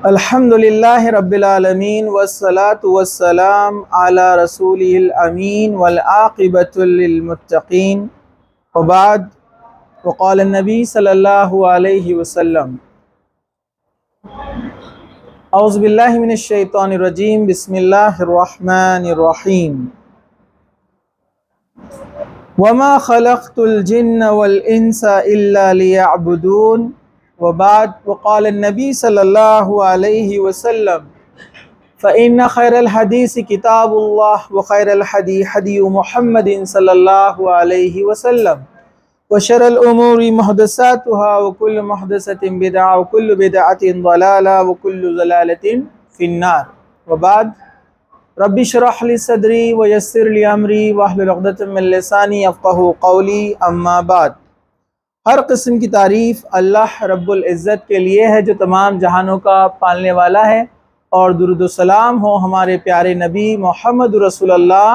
الحمد للہ رب العالمین والصلاة والسلام علی رسولہ الامین والعاقبۃ للمتقین وبعد وقال النبی صلی اللہ علیہ وسلم اعوذ باللہ من الشیطان الرجیم بسم اللہ الرحمن الرحیم وما خلقت الجن والانس الا لیعبدون وبعد وقال النبی صلی اللہ علیہ وسلم فإن خیر الحدیث کتاب اللہ وخیر الحدی حدی محمد صلی اللہ علیہ وسلم وشر الامور محدثاتها وكل محدثة بدعة وكل بدعة ضلالة وكل ضلالة في النار وبعد رب اشرح لي صدری ویسر لی امری واحلل عقدۃ من لسانی یفقہوا قولی اما بعد۔ ہر قسم کی تعریف اللہ رب العزت کے لیے ہے جو تمام جہانوں کا پالنے والا ہے، اور درود و سلام ہو ہمارے پیارے نبی محمد رسول اللہ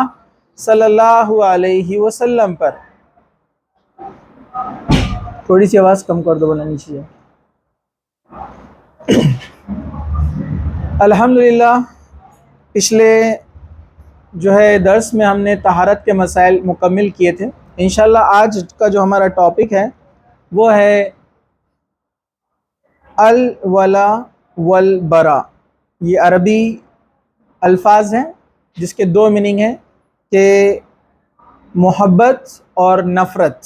صلی اللہ علیہ وسلم پر۔ تھوڑی سی آواز کم کر دو بولنا نیچے ہے۔ الحمدللہ پچھلے درس میں ہم نے طہارت کے مسائل مکمل کیے تھے۔ انشاءاللہ آج کا جو ہمارا ٹاپک ہے وہ ہے الولا والبرا۔ یہ عربی الفاظ ہیں جس کے دو میننگ ہیں کہ محبت اور نفرت،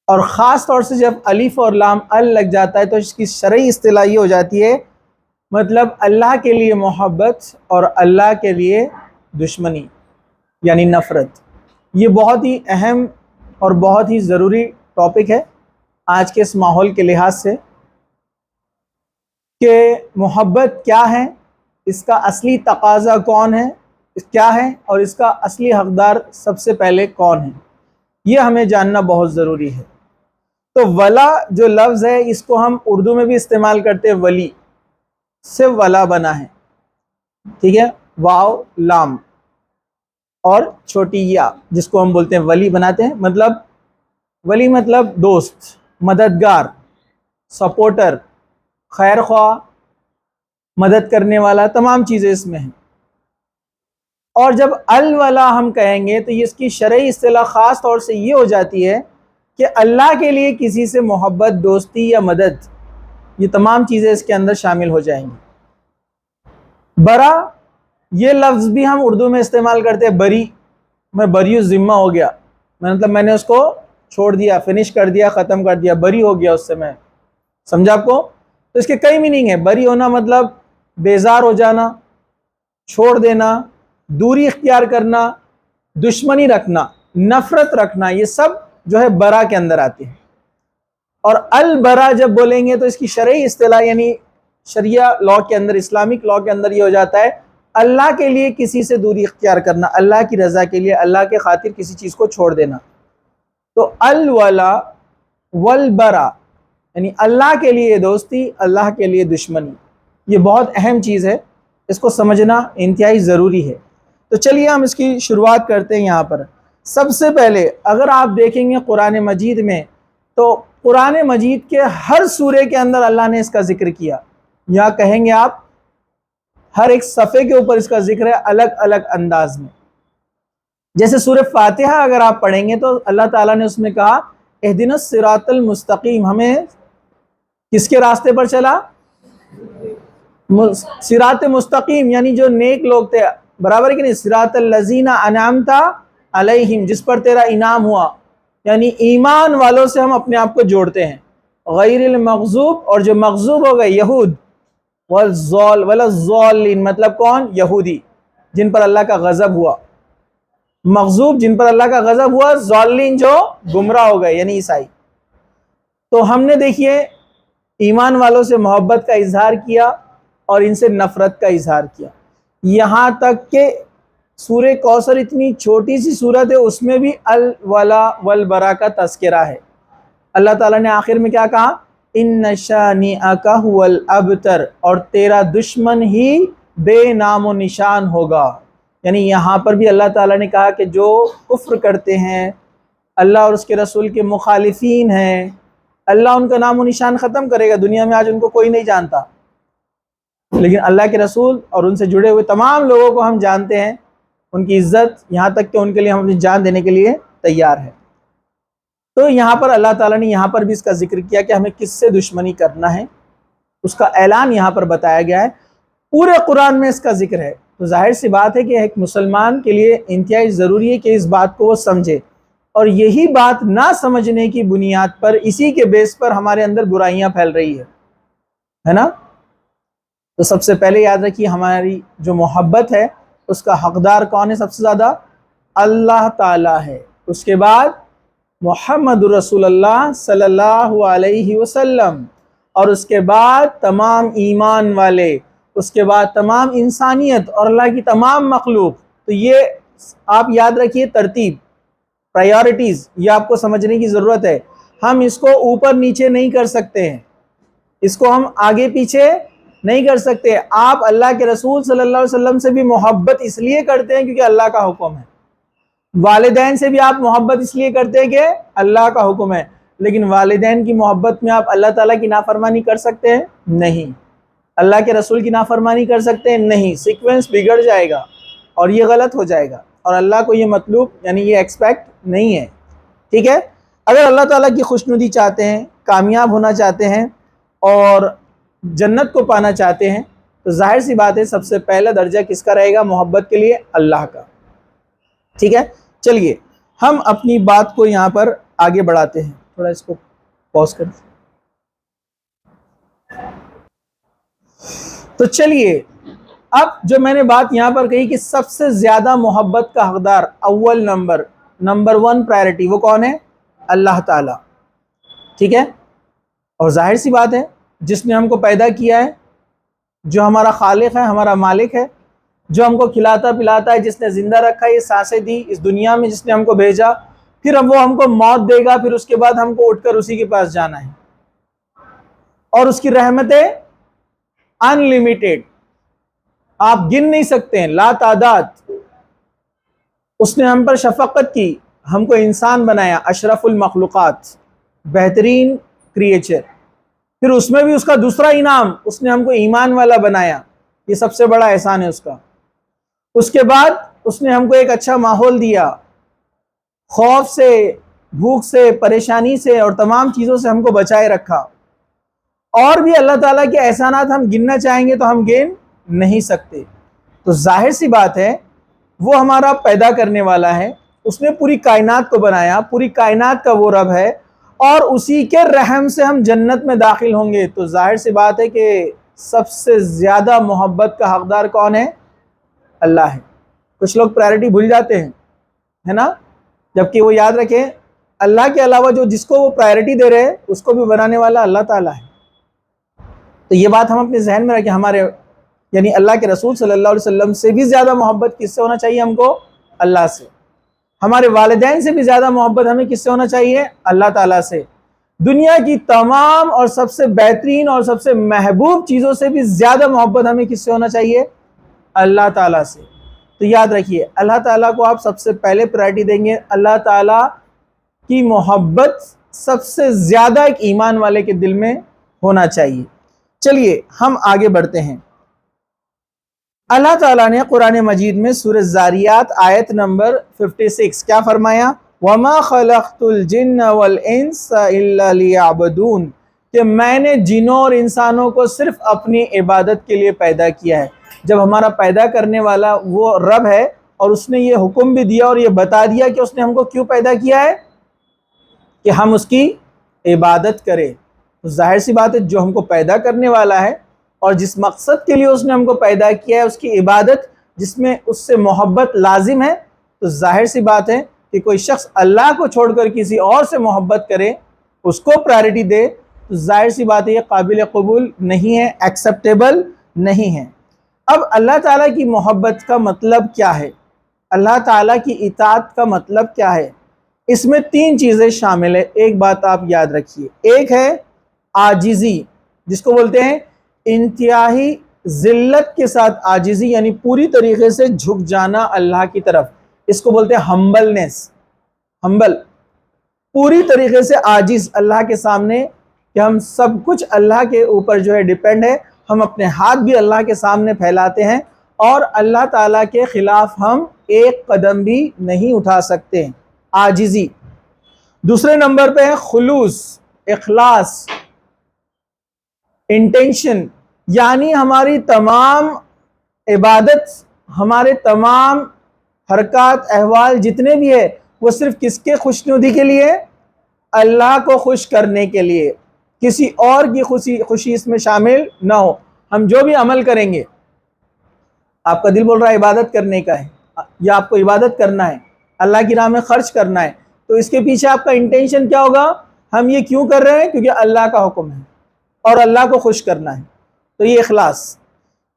اور خاص طور سے جب الف اور لام ال لگ جاتا ہے تو اس کی شرعی اصطلاح یہ ہو جاتی ہے، مطلب اللہ کے لیے محبت اور اللہ کے لیے دشمنی یعنی نفرت۔ یہ بہت ہی اہم اور بہت ہی ضروری ٹاپک ہے آج کے اس ماحول کے لحاظ سے، کہ محبت کیا ہے، اس کا اصلی تقاضا کون ہے، کیا ہے، اور اس کا اصلی حقدار سب سے پہلے کون ہے، یہ ہمیں جاننا بہت ضروری ہے۔ تو ولا جو لفظ ہے اس کو ہم اردو میں بھی استعمال کرتے ہیں، ولی سے ولا بنا ہے، ٹھیک ہے، واو لام اور چھوٹی یا جس کو ہم بولتے ہیں ولی بناتے ہیں۔ مطلب ولی مطلب دوست، مددگار، سپورٹر، خیر خواہ، مدد کرنے والا، تمام چیزیں اس میں ہیں۔ اور جب الولا ہم کہیں گے تو یہ اس کی شرعی اصطلاح خاص طور سے یہ ہو جاتی ہے کہ اللہ کے لیے کسی سے محبت، دوستی یا مدد، یہ تمام چیزیں اس کے اندر شامل ہو جائیں گی۔ برا یہ لفظ بھی ہم اردو میں استعمال کرتے ہیں، بری، میں بری ذمہ ہو گیا، مطلب میں نے اس کو چھوڑ دیا، فنش کر دیا، ختم کر دیا، بری ہو گیا اس سے میں، سمجھا آپ کو؟ تو اس کے کئی میننگ ہیں۔ بری ہونا مطلب بیزار ہو جانا، چھوڑ دینا، دوری اختیار کرنا، دشمنی رکھنا، نفرت رکھنا، یہ سب جو ہے برا کے اندر آتے ہیں۔ اور البرا جب بولیں گے تو اس کی شرعی اصطلاح یعنی شریعہ لاء کے اندر، اسلامک لاء کے اندر یہ ہو جاتا ہے اللہ کے لیے کسی سے دوری اختیار کرنا، اللہ کی رضا کے لیے، اللہ کے خاطر کسی چیز کو چھوڑ دینا۔ تو الولا والبرا یعنی اللہ کے لیے دوستی، اللہ کے لیے دشمنی، یہ بہت اہم چیز ہے، اس کو سمجھنا انتہائی ضروری ہے۔ تو چلیے ہم اس کی شروعات کرتے ہیں۔ یہاں پر سب سے پہلے اگر آپ دیکھیں گے قرآن مجید میں تو قرآن مجید کے ہر سورے کے اندر اللہ نے اس کا ذکر کیا، یا کہیں گے آپ ہر ایک صفحے کے اوپر اس کا ذکر ہے الگ الگ انداز میں۔ جیسے سورہ فاتحہ اگر آپ پڑھیں گے تو اللہ تعالیٰ نے اس میں کہا اہدنا الصراط المستقیم، ہمیں کس کے راستے پر چلا؟ صراط مستقیم یعنی جو نیک لوگ تھے، برابر ہے کہ نہیں؟ صراط الذین انعمت علیہم، جس پر تیرا انعام ہوا، یعنی ایمان والوں سے ہم اپنے آپ کو جوڑتے ہیں۔ غیر المغضوب، اور جو مغضوب ہو گئے یہود، والضالین مطلب کون؟ یہودی، جن پر اللہ کا غضب ہوا، مغضوب جن پر اللہ کا غضب ہوا، ضالین جو گمراہ ہو گئے یعنی عیسائی۔ تو ہم نے دیکھیے ایمان والوں سے محبت کا اظہار کیا اور ان سے نفرت کا اظہار کیا، یہاں تک کہ سورہ کوثر اتنی چھوٹی سی سورت ہے، اس میں بھی الولا والبرا کا تذکرہ ہے۔ اللہ تعالیٰ نے آخر میں کیا کہا؟ ان شانئک ھو الابتر، اور تیرا دشمن ہی بے نام و نشان ہوگا۔ یعنی یہاں پر بھی اللہ تعالیٰ نے کہا کہ جو کفر کرتے ہیں، اللہ اور اس کے رسول کے مخالفین ہیں، اللہ ان کا نام و نشان ختم کرے گا، دنیا میں آج ان کو کوئی نہیں جانتا۔ لیکن اللہ کے رسول اور ان سے جڑے ہوئے تمام لوگوں کو ہم جانتے ہیں، ان کی عزت، یہاں تک کہ ان کے لیے ہم اپنی جان دینے کے لیے تیار ہیں۔ تو یہاں پر اللہ تعالیٰ نے یہاں پر بھی اس کا ذکر کیا کہ ہمیں کس سے دشمنی کرنا ہے، اس کا اعلان یہاں پر بتایا گیا ہے، پورے قرآن میں اس کا ذکر ہے۔ تو ظاہر سی بات ہے کہ ایک مسلمان کے لیے انتہائی ضروری ہے کہ اس بات کو وہ سمجھے، اور یہی بات نہ سمجھنے کی بنیاد پر، اسی کے بیس پر ہمارے اندر برائیاں پھیل رہی ہے نا۔ تو سب سے پہلے یاد رکھیے، ہماری جو محبت ہے اس کا حقدار کون ہے؟ سب سے زیادہ اللہ تعالیٰ ہے، اس کے بعد محمد رسول اللہ صلی اللہ علیہ وسلم، اور اس کے بعد تمام ایمان والے، اس کے بعد تمام انسانیت اور اللہ کی تمام مخلوق۔ تو یہ آپ یاد رکھیے ترتیب، پرائیورٹیز، یہ آپ کو سمجھنے کی ضرورت ہے۔ ہم اس کو اوپر نیچے نہیں کر سکتے ہیں، اس کو ہم آگے پیچھے نہیں کر سکتے۔ آپ اللہ کے رسول صلی اللہ علیہ وسلم سے بھی محبت اس لیے کرتے ہیں کیونکہ اللہ کا حکم ہے، والدین سے بھی آپ محبت اس لیے کرتے ہیں کہ اللہ کا حکم ہے، لیکن والدین کی محبت میں آپ اللہ تعالیٰ کی نافرمانی کر سکتے ہیں؟ نہیں۔ اللہ کے رسول کی نافرمانی کر سکتے ہیں؟ نہیں۔ سیکوینس بگڑ جائے گا اور یہ غلط ہو جائے گا، اور اللہ کو یہ مطلوب یعنی یہ ایکسپیکٹ نہیں ہے، ٹھیک ہے۔ اگر اللہ تعالیٰ کی خوشنودی چاہتے ہیں، کامیاب ہونا چاہتے ہیں اور جنت کو پانا چاہتے ہیں، تو ظاہر سی بات ہے سب سے پہلا درجہ کس کا رہے گا محبت کے لیے؟ اللہ کا، ٹھیک ہے۔ چلیے ہم اپنی بات کو یہاں پر آگے بڑھاتے ہیں، تھوڑا اس کو پاز کر۔ تو چلیے اب جو میں نے بات یہاں پر کہی کہ سب سے زیادہ محبت کا حقدار، اول نمبر 1 پرائرٹی، وہ کون ہے؟ اللہ تعالیٰ، ٹھیک ہے۔ اور ظاہر سی بات ہے جس نے ہم کو پیدا کیا ہے، جو ہمارا خالق ہے، ہمارا مالک ہے، جو ہم کو کھلاتا پلاتا ہے، جس نے زندہ رکھا ہے، یہ سانسیں دی اس دنیا میں، جس نے ہم کو بھیجا، پھر اب وہ ہم کو موت دے گا، پھر اس کے بعد ہم کو اٹھ کر اسی کے پاس جانا ہے، اور اس کی رحمتیں انلمیٹڈ، آپ گن نہیں سکتے ہیں، لا تعداد۔ اس نے ہم پر شفقت کی، ہم کو انسان بنایا، اشرف المخلوقات، بہترین کریچر، پھر اس میں بھی اس کا دوسرا انعام، اس نے ہم کو ایمان والا بنایا، یہ سب سے بڑا احسان ہے اس کا۔ اس کے بعد اس نے ہم کو ایک اچھا ماحول دیا، خوف سے، بھوک سے، پریشانی سے اور تمام چیزوں سے ہم کو بچائے رکھا، اور بھی اللہ تعالیٰ کے احسانات ہم گننا چاہیں گے تو ہم گن نہیں سکتے۔ تو ظاہر سی بات ہے وہ ہمارا پیدا کرنے والا ہے، اس نے پوری کائنات کو بنایا، پوری کائنات کا وہ رب ہے، اور اسی کے رحم سے ہم جنت میں داخل ہوں گے۔ تو ظاہر سی بات ہے کہ سب سے زیادہ محبت کا حقدار کون ہے؟ اللہ ہے۔ کچھ لوگ پرائرٹی بھول جاتے ہیں، ہے نا، جبکہ وہ یاد رکھیں اللہ کے علاوہ جس کو وہ پرائرٹی دے رہے ہیں اس کو بھی بنانے والا اللہ تعالیٰ ہے۔ تو یہ بات ہم اپنے ذہن میں رکھیں، ہمارے یعنی اللہ کے رسول صلی اللہ علیہ وسلم سے بھی زیادہ محبت کس سے ہونا چاہیے ہم کو؟ اللہ سے۔ ہمارے والدین سے بھی زیادہ محبت ہمیں کس سے ہونا چاہیے؟ اللہ تعالیٰ سے۔ دنیا کی تمام اور سب سے بہترین اور سب سے محبوب چیزوں سے بھی زیادہ محبت ہمیں کس سے ہونا چاہیے؟ اللہ تعالیٰ سے۔ تو یاد رکھیے اللہ تعالیٰ کو آپ سب سے پہلے پرائرٹی دیں گے، اللہ تعالیٰ کی محبت سب سے زیادہ ایک ایمان والے کے دل میں ہونا چاہیے۔ چلیے ہم آگے بڑھتے ہیں۔ اللہ تعالیٰ نے قرآن مجید میں سورہ زاریات آیت نمبر 56 کیا فرمایا؟ وَمَا خَلَقْتُ الْجِنَّ وَالْإِنسَ إِلَّا لِيَعْبُدُونَ، کہ میں نے جنوں اور انسانوں کو صرف اپنی عبادت کے لیے پیدا کیا ہے۔ جب ہمارا پیدا کرنے والا وہ رب ہے اور اس نے یہ حکم بھی دیا اور یہ بتا دیا کہ اس نے ہم کو کیوں پیدا کیا ہے، کہ ہم اس کی عبادت کریں، تو ظاہر سی بات ہے جو ہم کو پیدا کرنے والا ہے اور جس مقصد کے لیے اس نے ہم کو پیدا کیا ہے، اس کی عبادت جس میں اس سے محبت لازم ہے، تو ظاہر سی بات ہے کہ کوئی شخص اللہ کو چھوڑ کر کسی اور سے محبت کرے، اس کو پرائرٹی دے، تو ظاہر سی بات ہے یہ قابل قبول نہیں ہے، ایکسیپٹیبل نہیں ہے۔ اب اللہ تعالیٰ کی محبت کا مطلب کیا ہے؟ اللہ تعالیٰ کی اطاعت کا مطلب کیا ہے؟ اس میں 3 چیزیں شامل ہیں، ایک بات آپ یاد رکھیے، ایک ہے عاجزی، جس کو بولتے ہیں انتہائی ذلت کے ساتھ عاجزی، یعنی پوری طریقے سے جھک جانا اللہ کی طرف، اس کو بولتے ہیں ہمبلنس، ہمبل، پوری طریقے سے عاجز اللہ کے سامنے، کہ ہم سب کچھ اللہ کے اوپر جو ہے ڈیپینڈ ہے، ہم اپنے ہاتھ بھی اللہ کے سامنے پھیلاتے ہیں اور اللہ تعالیٰ کے خلاف ہم ایک قدم بھی نہیں اٹھا سکتے ہیں، عاجزی۔ دوسرے نمبر پہ ہے خلوص، اخلاص، انٹینشن، یعنی ہماری تمام عبادت، ہمارے تمام حرکات احوال جتنے بھی ہے وہ صرف کس کے خوشنودی کے لیے؟ اللہ کو خوش کرنے کے لیے، کسی اور کی خوشی اس میں شامل نہ ہو۔ ہم جو بھی عمل کریں گے، آپ کا دل بول رہا ہے عبادت کرنے کا ہے یا آپ کو عبادت کرنا ہے، اللہ کی راہ میں خرچ کرنا ہے، تو اس کے پیچھے آپ کا انٹینشن کیا ہوگا؟ ہم یہ کیوں کر رہے ہیں؟ کیونکہ اللہ کا حکم ہے اور اللہ کو خوش کرنا ہے، تو یہ اخلاص۔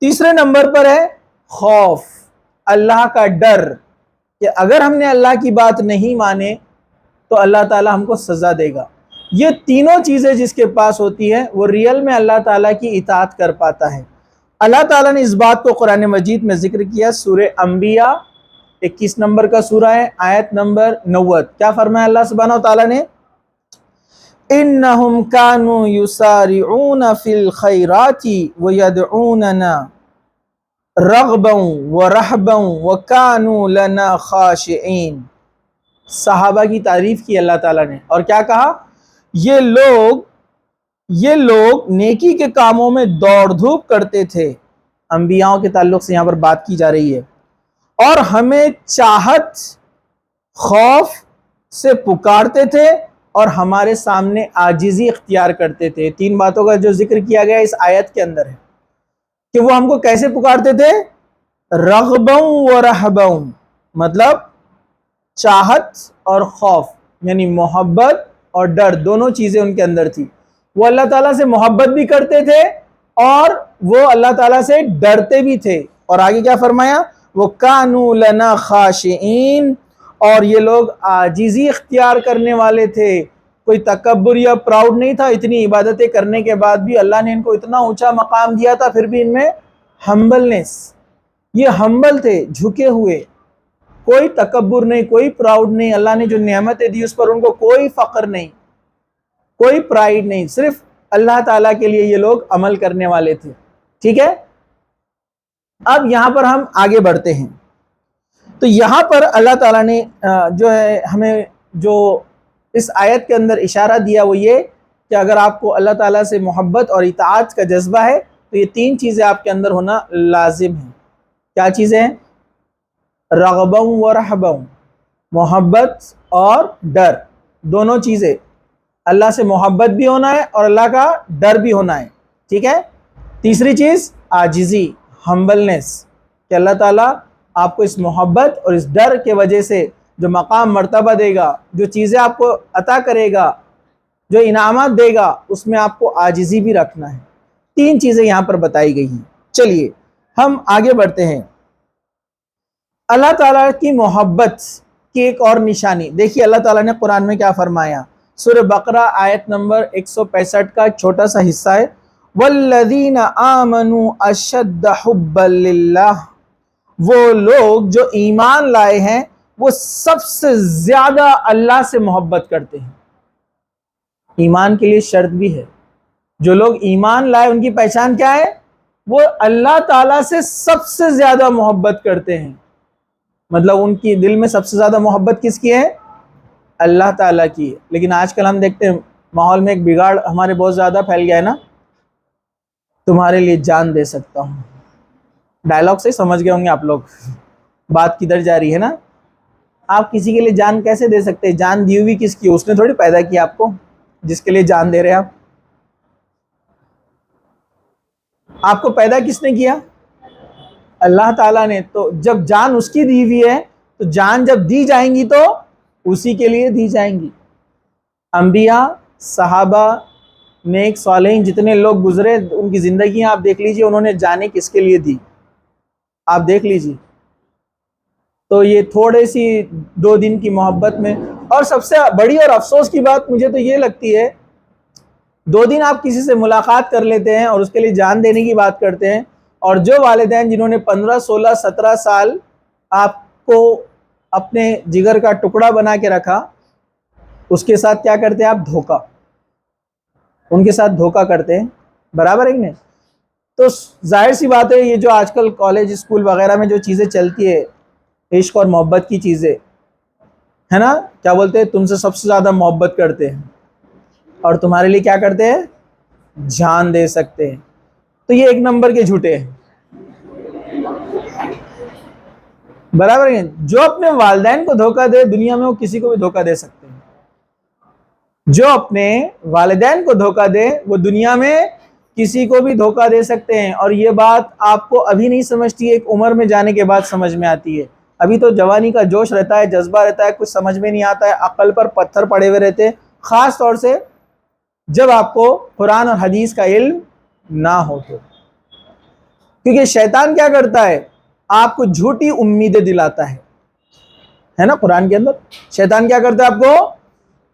تیسرے نمبر پر ہے خوف، اللہ کا ڈر، کہ اگر ہم نے اللہ کی بات نہیں مانے تو اللہ تعالیٰ ہم کو سزا دے گا۔ یہ تینوں چیزیں جس کے پاس ہوتی ہے وہ ریئل میں اللہ تعالیٰ کی اطاعت کر پاتا ہے۔ اللہ تعالیٰ نے اس بات کو قرآن مجید میں ذکر کیا، سورہ انبیاء 21 نمبر کا سورہ ہے، آیت نمبر 90۔ کیا فرمایا اللہ سبحانہ وتعالیٰ نے؟ إِنَّهُمْ كَانُوا يُسَارِعُونَ فِي الْخَيْرَاتِ وَيَدْعُونَنَا رَغْبًا وَرَهْبًا وَكَانُوا لَنَا خَاشِعِينَ۔ صحابہ کی تعریف کی اللہ تعالیٰ نے، اور کیا کہا؟ یہ لوگ نیکی کے کاموں میں دوڑ دھوپ کرتے تھے، انبیاءوں کے تعلق سے یہاں پر بات کی جا رہی ہے، اور ہمیں چاہت خوف سے پکارتے تھے اور ہمارے سامنے عاجزی اختیار کرتے تھے۔ تین باتوں کا جو ذکر کیا گیا اس آیت کے اندر ہے کہ وہ ہم کو کیسے پکارتے تھے؟ رغباً و رہباً، مطلب چاہت اور خوف، یعنی محبت اور ڈر، دونوں چیزیں ان کے اندر تھی۔ وہ اللہ تعالیٰ سے محبت بھی کرتے تھے اور وہ اللہ تعالیٰ سے ڈرتے بھی تھے۔ اور آگے کیا فرمایا؟ وَكَانُوا لَنَا خَاشِعِينَ، اور یہ لوگ عاجزی اختیار کرنے والے تھے، کوئی تکبر یا پراؤڈ نہیں تھا۔ اتنی عبادتیں کرنے کے بعد بھی اللہ نے ان کو اتنا اونچا مقام دیا تھا، پھر بھی ان میں ہمبلنس، یہ ہمبل تھے، جھکے ہوئے، کوئی تکبر نہیں، کوئی پراؤڈ نہیں۔ اللہ نے جو نعمتیں دی اس پر ان کو کوئی فخر نہیں، کوئی پرائیڈ نہیں، صرف اللہ تعالیٰ کے لیے یہ لوگ عمل کرنے والے تھے۔ ٹھیک ہے، اب یہاں پر ہم آگے بڑھتے ہیں۔ تو یہاں پر اللہ تعالیٰ نے جو ہے ہمیں جو اس آیت کے اندر اشارہ دیا وہ یہ کہ اگر آپ کو اللہ تعالیٰ سے محبت اور اطاعت کا جذبہ ہے تو یہ تین چیزیں آپ کے اندر ہونا لازم ہیں۔ کیا چیزیں ہیں؟ رغباً و رہباً، محبت اور ڈر، دونوں چیزیں۔ اللہ سے محبت بھی ہونا ہے اور اللہ کا ڈر بھی ہونا ہے۔ ٹھیک ہے، تیسری چیز عاجزی، ہمبلنس، کہ اللہ تعالیٰ آپ کو اس محبت اور اس ڈر کے وجہ سے جو مقام مرتبہ دے گا، جو چیزیں آپ کو عطا کرے گا، جو انعامات دے گا، اس میں آپ کو عاجزی بھی رکھنا ہے۔ تین چیزیں یہاں پر بتائی گئی ہیں۔ چلیے ہم آگے بڑھتے ہیں۔ اللہ تعالیٰ کی محبت کی ایک اور نشانی دیکھیے، اللہ تعالیٰ نے قرآن میں کیا فرمایا؟ سورہ بقرہ آیت نمبر 165 کا ایک چھوٹا سا حصہ ہے، وَالَّذِينَ آمَنُوا أَشَدَّ حُبًّا لِلَّهِ، وہ لوگ جو ایمان لائے ہیں وہ سب سے زیادہ اللہ سے محبت کرتے ہیں۔ ایمان کے لیے شرط بھی ہے، جو لوگ ایمان لائے ان کی پہچان کیا ہے؟ وہ اللہ تعالیٰ سے سب سے زیادہ محبت کرتے ہیں۔ مطلب ان کی دل میں سب سے زیادہ محبت کس کی ہے؟ اللہ تعالیٰ کی ہے۔ لیکن آج کل ہم دیکھتے ہیں ماحول میں ایک بگاڑ ہمارے بہت زیادہ پھیل گیا ہے نا، تمہارے لیے جان دے سکتا ہوں۔ ڈائلاگ سے سمجھ گئے ہوں گے آپ لوگ، بات کدھر جا رہی ہے نا۔ آپ کسی کے لیے جان کیسے دے سکتے ہیں؟ جان دی ہوئی کس کی؟ اس نے تھوڑی پیدا کیا آپ کو جس کے لیے جان دے رہے ہیں آپ کو پیدا کس نے کیا؟ اللہ تعالیٰ نے۔ تو جب جان اس کی دی ہوئی ہے تو جان جب دی جائیں گی تو اسی کے لیے دی جائیں گی۔ انبیاء، صحابہ، نیک صالحین جتنے لوگ گزرے ان کی زندگیاں آپ دیکھ لیجئے، انہوں نے جانیں کس کے لیے دی، آپ دیکھ لیجئے۔ تو یہ تھوڑے سی 2 دن کی محبت میں، اور سب سے بڑی اور افسوس کی بات مجھے تو یہ لگتی ہے، 2 دن آپ کسی سے ملاقات کر لیتے ہیں اور اس کے لیے جان دینے کی بات کرتے ہیں، اور جو والدین جنہوں نے 15 16 17 سال آپ کو اپنے جگر کا ٹکڑا بنا کے رکھا، اس کے ساتھ کیا کرتے ہیں آپ؟ دھوکہ، ان کے ساتھ دھوکہ کرتے ہیں، برابر ہے کہ نہیں؟ تو ظاہر سی بات ہے یہ جو آج کل کالج اسکول وغیرہ میں جو چیزیں چلتی ہے، عشق اور محبت کی چیزیں ہے نا، کیا بولتے ہیں، تم سے سب سے زیادہ محبت کرتے ہیں اور تمہارے لیے کیا کرتے ہیں، جان دے سکتے ہیں، تو یہ ایک نمبر کے جھوٹے ہیں، برابر ہے۔ جو اپنے والدین کو دھوکہ دے دنیا میں وہ کسی کو بھی دھوکہ دے سکتے ہیں، جو اپنے والدین کو دھوکہ دے وہ دنیا میں کسی کو بھی دھوکہ دے سکتے ہیں، اور یہ بات آپ کو ابھی نہیں سمجھتی ہے، ایک عمر میں جانے کے بعد سمجھ میں آتی ہے۔ ابھی تو جوانی کا جوش رہتا ہے، جذبہ رہتا ہے، کچھ سمجھ میں نہیں آتا ہے، عقل پر پتھر پڑے ہوئے رہتے ہیں، خاص طور سے جب آپ کو قرآن اور حدیث کا علم نہ ہو تو، کیونکہ شیطان کیا کرتا ہے، آپ کو جھوٹی امیدیں دلاتا ہے نا، قرآن کے اندر شیطان کیا کرتا ہے، آپ کو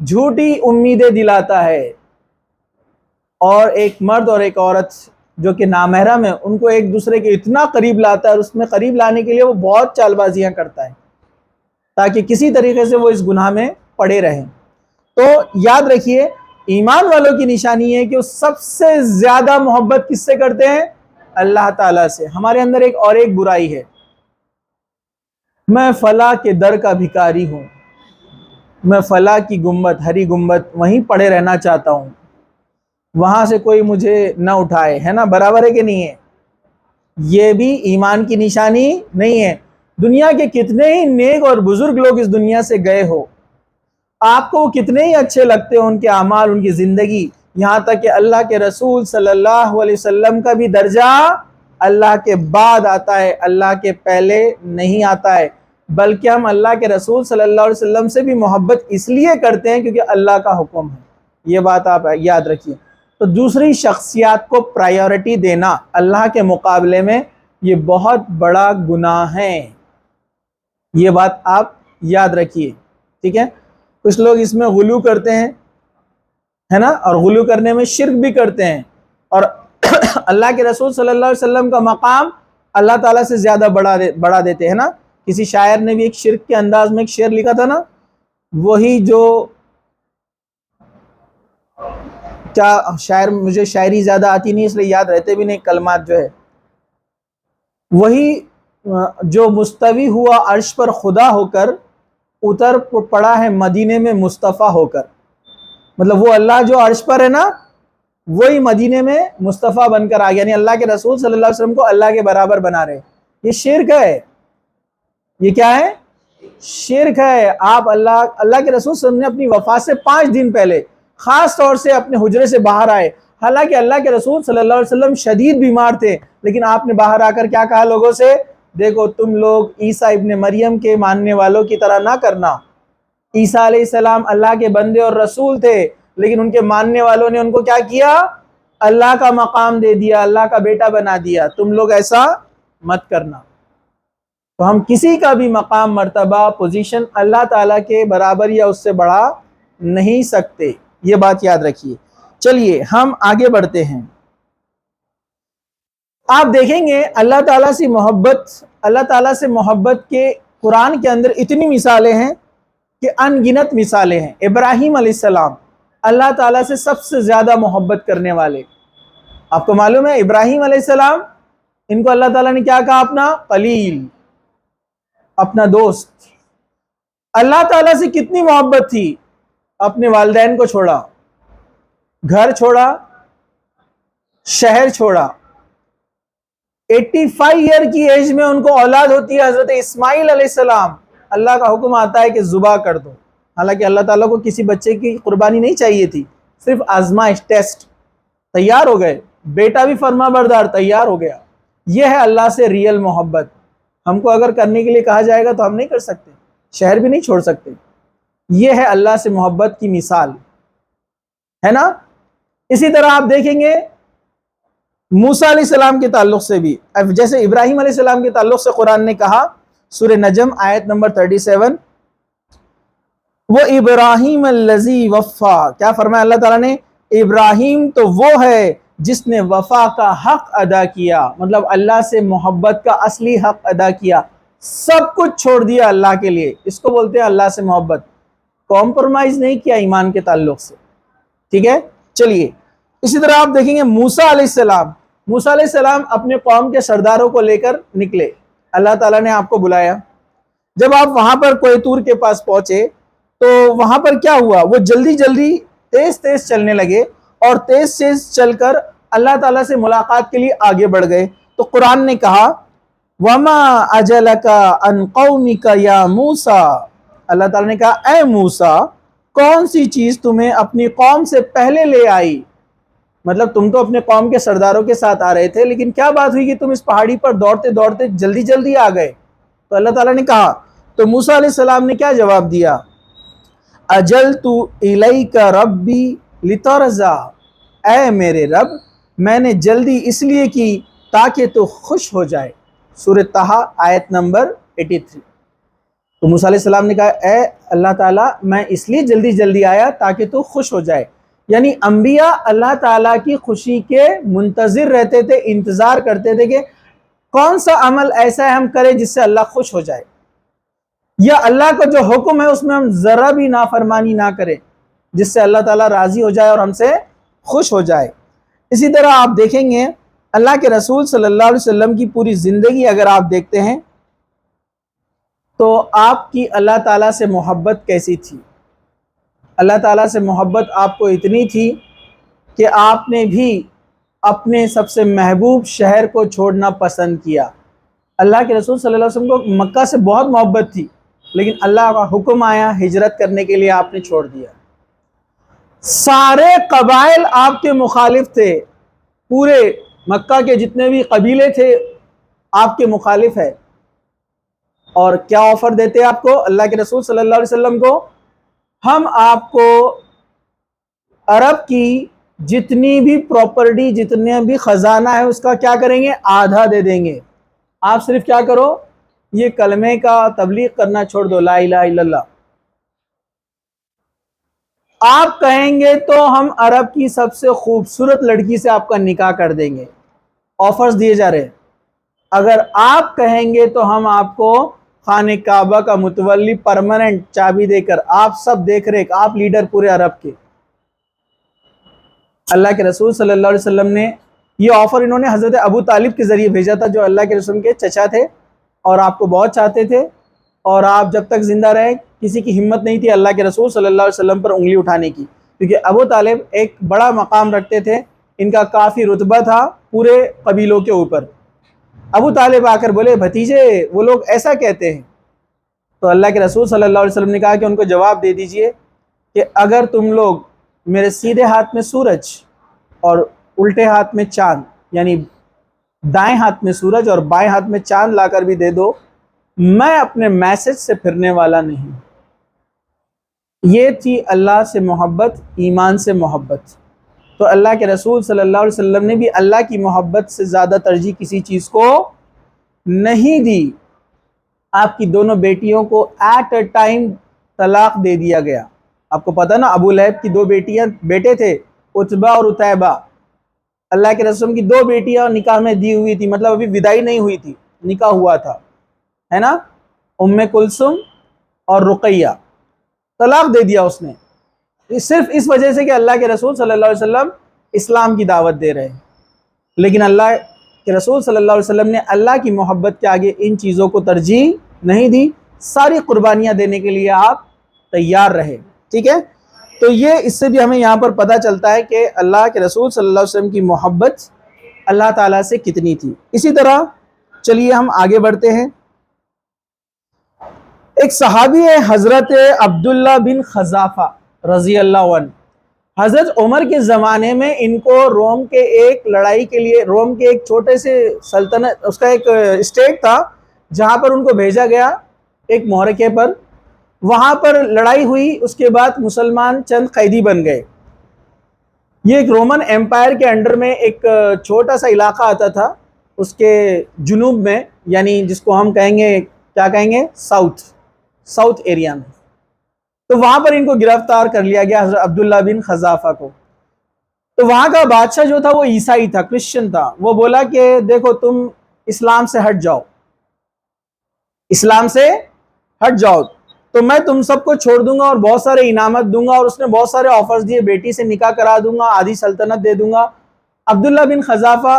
جھوٹی امیدیں دلاتا ہے، اور ایک مرد اور ایک عورت جو کہ نامحرم ہے ان کو ایک دوسرے کے اتنا قریب لاتا ہے، اور اس میں قریب لانے کے لیے وہ بہت چال بازیاں کرتا ہے تاکہ کسی طریقے سے وہ اس گناہ میں پڑے رہیں۔ تو یاد رکھیے، ایمان والوں کی نشانی ہے کہ وہ سب سے زیادہ محبت کس سے کرتے ہیں، اللہ تعالیٰ سے۔ ہمارے اندر ایک برائی ہے، میں فلاں کے در کا بھکاری ہوں، میں فلاں کی گنبد، ہری گنبد وہیں پڑے رہنا چاہتا ہوں، وہاں سے کوئی مجھے نہ اٹھائے، ہے نا، برابر ہے کہ نہیں ہے؟ یہ بھی ایمان کی نشانی نہیں ہے۔ دنیا کے کتنے ہی نیک اور بزرگ لوگ اس دنیا سے گئے ہو، آپ کو کتنے ہی اچھے لگتے ہو ان کے اعمال، ان کی زندگی، یہاں تک کہ اللہ کے رسول صلی اللہ علیہ وسلم کا بھی درجہ اللہ کے بعد آتا ہے، اللہ کے پہلے نہیں آتا ہے، بلکہ ہم اللہ کے رسول صلی اللہ علیہ وسلم سے بھی محبت اس لیے کرتے ہیں کیونکہ اللہ کا حکم ہے۔ یہ بات آپ یاد رکھیے۔ تو دوسری شخصیات کو پرائیورٹی دینا اللہ کے مقابلے میں یہ بہت بڑا گناہ ہے، یہ بات آپ یاد رکھیے، ٹھیک ہے؟ کچھ لوگ اس میں غلو کرتے ہیں، ہے نا، اور غلو کرنے میں شرک بھی کرتے ہیں، اور اللہ کے رسول صلی اللہ علیہ وسلم کا مقام اللہ تعالیٰ سے زیادہ بڑھا دیتے ہیں نا۔ کسی شاعر نے بھی ایک شرک کے انداز میں ایک شعر لکھا تھا نا، وہی جو کیا شاعر، مجھے شاعری زیادہ آتی نہیں اس لیے یاد رہتے بھی نہیں کلمات جو ہے، وہی جو مستوی ہوا عرش پر خدا ہو کر، اتر پڑا ہے مدینے میں مصطفیٰ ہو کر، مطلب وہ اللہ جو عرش پر ہے نا وہی مدینے میں مصطفیٰ بن کر آ گیا، یعنی اللہ کے رسول صلی اللہ علیہ وسلم کو اللہ کے برابر بنا رہے۔ یہ شرک ہے، یہ کیا ہے، شرک ہے۔ آپ اللہ کے رسول صلی اللہ علیہ وسلم نے اپنی وفات سے 5 دن پہلے خاص طور سے اپنے حجرے سے باہر آئے، حالانکہ اللہ کے رسول صلی اللہ علیہ وسلم شدید بیمار تھے، لیکن آپ نے باہر آ کر کیا کہا لوگوں سے، دیکھو تم لوگ عیسیٰ ابن مریم کے ماننے والوں کی طرح نہ کرنا، عیسیٰ علیہ السلام اللہ کے بندے اور رسول تھے، لیکن ان کے ماننے والوں نے ان کو کیا کیا، اللہ کا مقام دے دیا، اللہ کا بیٹا بنا دیا، تم لوگ ایسا مت کرنا۔ تو ہم کسی کا بھی مقام، مرتبہ، پوزیشن اللہ تعالیٰ کے برابر یا اس سے بڑھا نہیں سکتے، یہ بات یاد رکھیے۔ چلیے ہم آگے بڑھتے ہیں۔ آپ دیکھیں گے اللہ تعالیٰ سے محبت کے قرآن کے اندر اتنی مثالیں ہیں کہ ان گنت مثالیں ہیں۔ ابراہیم علیہ السلام اللہ تعالیٰ سے سب سے زیادہ محبت کرنے والے، آپ کو معلوم ہے ابراہیم علیہ السلام، ان کو اللہ تعالیٰ نے کیا کہا، اپنا خلیل، اپنا دوست۔ اللہ تعالیٰ سے کتنی محبت تھی، اپنے والدین کو چھوڑا، گھر چھوڑا، شہر چھوڑا، 85 ایئر کی ایج میں ان کو اولاد ہوتی ہے، حضرت اسماعیل علیہ السلام، اللہ کا حکم آتا ہے کہ ذبح کر دو، حالانکہ اللہ تعالیٰ کو کسی بچے کی قربانی نہیں چاہیے تھی، صرف آزمائش، ٹیسٹ، تیار ہو گئے، بیٹا بھی فرما بردار تیار ہو گیا۔ یہ ہے اللہ سے ریئل محبت۔ ہم کو اگر کرنے کے لیے کہا جائے گا تو ہم نہیں کر سکتے، شہر بھی نہیں چھوڑ سکتے۔ یہ ہے اللہ سے محبت کی مثال، ہے نا۔ اسی طرح آپ دیکھیں گے موسیٰ علیہ السلام کے تعلق سے بھی، جیسے ابراہیم علیہ السلام کے تعلق سے قرآن نے کہا، سورہ نجم آیت نمبر 37، وہ ابراہیم الذی وفا، کیا فرمایا اللہ تعالیٰ نے، ابراہیم تو وہ ہے جس نے وفا کا حق ادا کیا، مطلب اللہ سے محبت کا اصلی حق ادا کیا، سب کچھ چھوڑ دیا اللہ کے لیے، اس کو بولتے ہیں اللہ سے محبت، کمپرومائز نہیں کیا ایمان کے تعلق سے، ٹھیک ہے۔ چلیے اسی طرح آپ دیکھیں گے موسیٰ علیہ السلام، موسیٰ علیہ السلام اپنے قوم کے سرداروں کو لے کر نکلے، اللہ تعالیٰ نے آپ کو بلایا. جب آپ وہاں پر کوہ طور کے پاس پہنچے تو وہاں پر کیا ہوا، وہ جلدی جلدی تیز تیز چلنے لگے اور تیز تیز چل کر اللہ تعالیٰ سے ملاقات کے لیے آگے بڑھ گئے. تو قرآن نے کہا وَمَا أَجَلَكَ عَنْ قَوْمِكَ يَا مُوسَىٰ، اللہ تعالیٰ نے کہا اے موسیٰ کون سی چیز تمہیں اپنی قوم سے پہلے لے آئی. مطلب تم تو اپنے قوم کے سرداروں کے ساتھ آ رہے تھے، لیکن کیا بات ہوئی کہ تم اس پہاڑی پر دوڑتے دوڑتے جلدی جلدی آ گئے. تو اللہ تعالیٰ نے کہا، تو موسیٰ علیہ السلام نے کیا جواب دیا، اجلت الیک ربی لترضی، اے میرے رب میں نے جلدی اس لیے کی تاکہ تو خوش ہو جائے. سورۃ طٰہٰ آیت نمبر 83. تو موسیٰ علیہ السلام نے کہا اے اللہ تعالیٰ میں اس لیے جلدی جلدی آیا تاکہ تو خوش ہو جائے. یعنی انبیاء اللہ تعالیٰ کی خوشی کے منتظر رہتے تھے، انتظار کرتے تھے کہ کون سا عمل ایسا ہے ہم کریں جس سے اللہ خوش ہو جائے، یا اللہ کا جو حکم ہے اس میں ہم ذرا بھی نافرمانی نہ کریں جس سے اللہ تعالیٰ راضی ہو جائے اور ہم سے خوش ہو جائے. اسی طرح آپ دیکھیں گے اللہ کے رسول صلی اللہ علیہ وسلم کی پوری زندگی اگر آپ دیکھتے ہیں تو آپ کی اللہ تعالیٰ سے محبت کیسی تھی. اللہ تعالیٰ سے محبت آپ کو اتنی تھی کہ آپ نے بھی اپنے سب سے محبوب شہر کو چھوڑنا پسند کیا. اللہ کے رسول صلی اللہ علیہ وسلم کو مکہ سے بہت محبت تھی، لیکن اللہ کا حکم آیا ہجرت کرنے کے لیے، آپ نے چھوڑ دیا. سارے قبائل آپ کے مخالف تھے، پورے مکہ کے جتنے بھی قبیلے تھے آپ کے مخالف ہے. اور کیا آفر دیتے آپ کو اللہ کے رسول صلی اللہ علیہ وسلم کو، ہم آپ کو عرب کی جتنی بھی پراپرٹی جتنے بھی خزانہ ہے اس کا کیا کریں گے، آدھا دے دیں گے. آپ صرف کیا کرو، یہ کلمے کا تبلیغ کرنا چھوڑ دو، لا الہ الا اللہ. آپ کہیں گے تو ہم عرب کی سب سے خوبصورت لڑکی سے آپ کا نکاح کر دیں گے. آفرز دیے جا رہے ہیں. اگر آپ کہیں گے تو ہم آپ کو خانہ کعبہ کا متولی پرماننٹ چابی دے کر آپ سب دیکھ رہے، آپ لیڈر پورے عرب کے. اللہ کے رسول صلی اللہ علیہ وسلم نے یہ آفر انہوں نے حضرت ابو طالب کے ذریعے بھیجا تھا، جو اللہ کے رسول کے چچا تھے اور آپ کو بہت چاہتے تھے، اور آپ جب تک زندہ رہے کسی کی ہمت نہیں تھی اللہ کے رسول صلی اللہ علیہ وسلم پر انگلی اٹھانے کی، کیونکہ ابو طالب ایک بڑا مقام رکھتے تھے، ان کا کافی رتبہ تھا پورے قبیلوں کے اوپر. ابو طالب آ کر بولے بھتیجے وہ لوگ ایسا کہتے ہیں. تو اللہ کے رسول صلی اللہ علیہ وسلم نے کہا کہ ان کو جواب دے دیجئے کہ اگر تم لوگ میرے سیدھے ہاتھ میں سورج اور الٹے ہاتھ میں چاند، یعنی دائیں ہاتھ میں سورج اور بائیں ہاتھ میں چاند لا کر بھی دے دو، میں اپنے میسج سے پھرنے والا نہیں. یہ تھی اللہ سے محبت، ایمان سے محبت. تو اللہ کے رسول صلی اللہ علیہ وسلم نے بھی اللہ کی محبت سے زیادہ ترجیح کسی چیز کو نہیں دی. آپ کی دونوں بیٹیوں کو ایٹ اے ٹائم طلاق دے دیا گیا. آپ کو پتہ نا ابو لہب کی 2 بیٹے تھے، عتبہ اور عتیبہ. اللہ کے رسول کی 2 بیٹیاں نکاح میں دی ہوئی تھی، مطلب ابھی ودائی نہیں ہوئی تھی، نکاح ہوا تھا، ہے نا، ام کلثوم اور رقیہ. طلاق دے دیا اس نے، صرف اس وجہ سے کہ اللہ کے رسول صلی اللہ علیہ وسلم اسلام کی دعوت دے رہے ہیں. لیکن اللہ کہ رسول صلی اللہ علیہ وسلم نے اللہ کی محبت کے آگے ان چیزوں کو ترجیح نہیں دی، ساری قربانیاں دینے کے لیے آپ تیار رہے. ٹھیک ہے، تو یہ اس سے بھی ہمیں یہاں پر پتہ چلتا ہے کہ اللہ کے رسول صلی اللہ علیہ وسلم کی محبت اللہ تعالیٰ سے کتنی تھی. اسی طرح چلیے ہم آگے بڑھتے ہیں. ایک صحابی ہے حضرت عبداللہ بن خزافہ رضی اللہ عنہ. حضرت عمر کے زمانے میں ان کو روم کے ایک لڑائی کے لیے، روم کے ایک چھوٹے سے سلطنت، اس کا ایک اسٹیٹ تھا جہاں پر ان کو بھیجا گیا ایک معرکے پر. وہاں پر لڑائی ہوئی، اس کے بعد مسلمان چند قیدی بن گئے. یہ ایک رومن ایمپائر کے انڈر میں ایک چھوٹا سا علاقہ آتا تھا، اس کے جنوب میں، یعنی جس کو ہم کہیں گے، کیا کہیں گے، ساؤتھ ایریا میں. تو وہاں پر ان کو گرفتار کر لیا گیا حضرت عبداللہ بن خزافہ کو. تو وہاں کا بادشاہ جو تھا وہ عیسائی تھا، کرسچن تھا. وہ بولا کہ دیکھو تم اسلام سے ہٹ جاؤ، اسلام سے ہٹ جاؤ تو میں تم سب کو چھوڑ دوں گا اور بہت سارے انعامات دوں گا. اور اس نے بہت سارے آفرز دیے، بیٹی سے نکاح کرا دوں گا، آدھی سلطنت دے دوں گا. عبداللہ بن خزافہ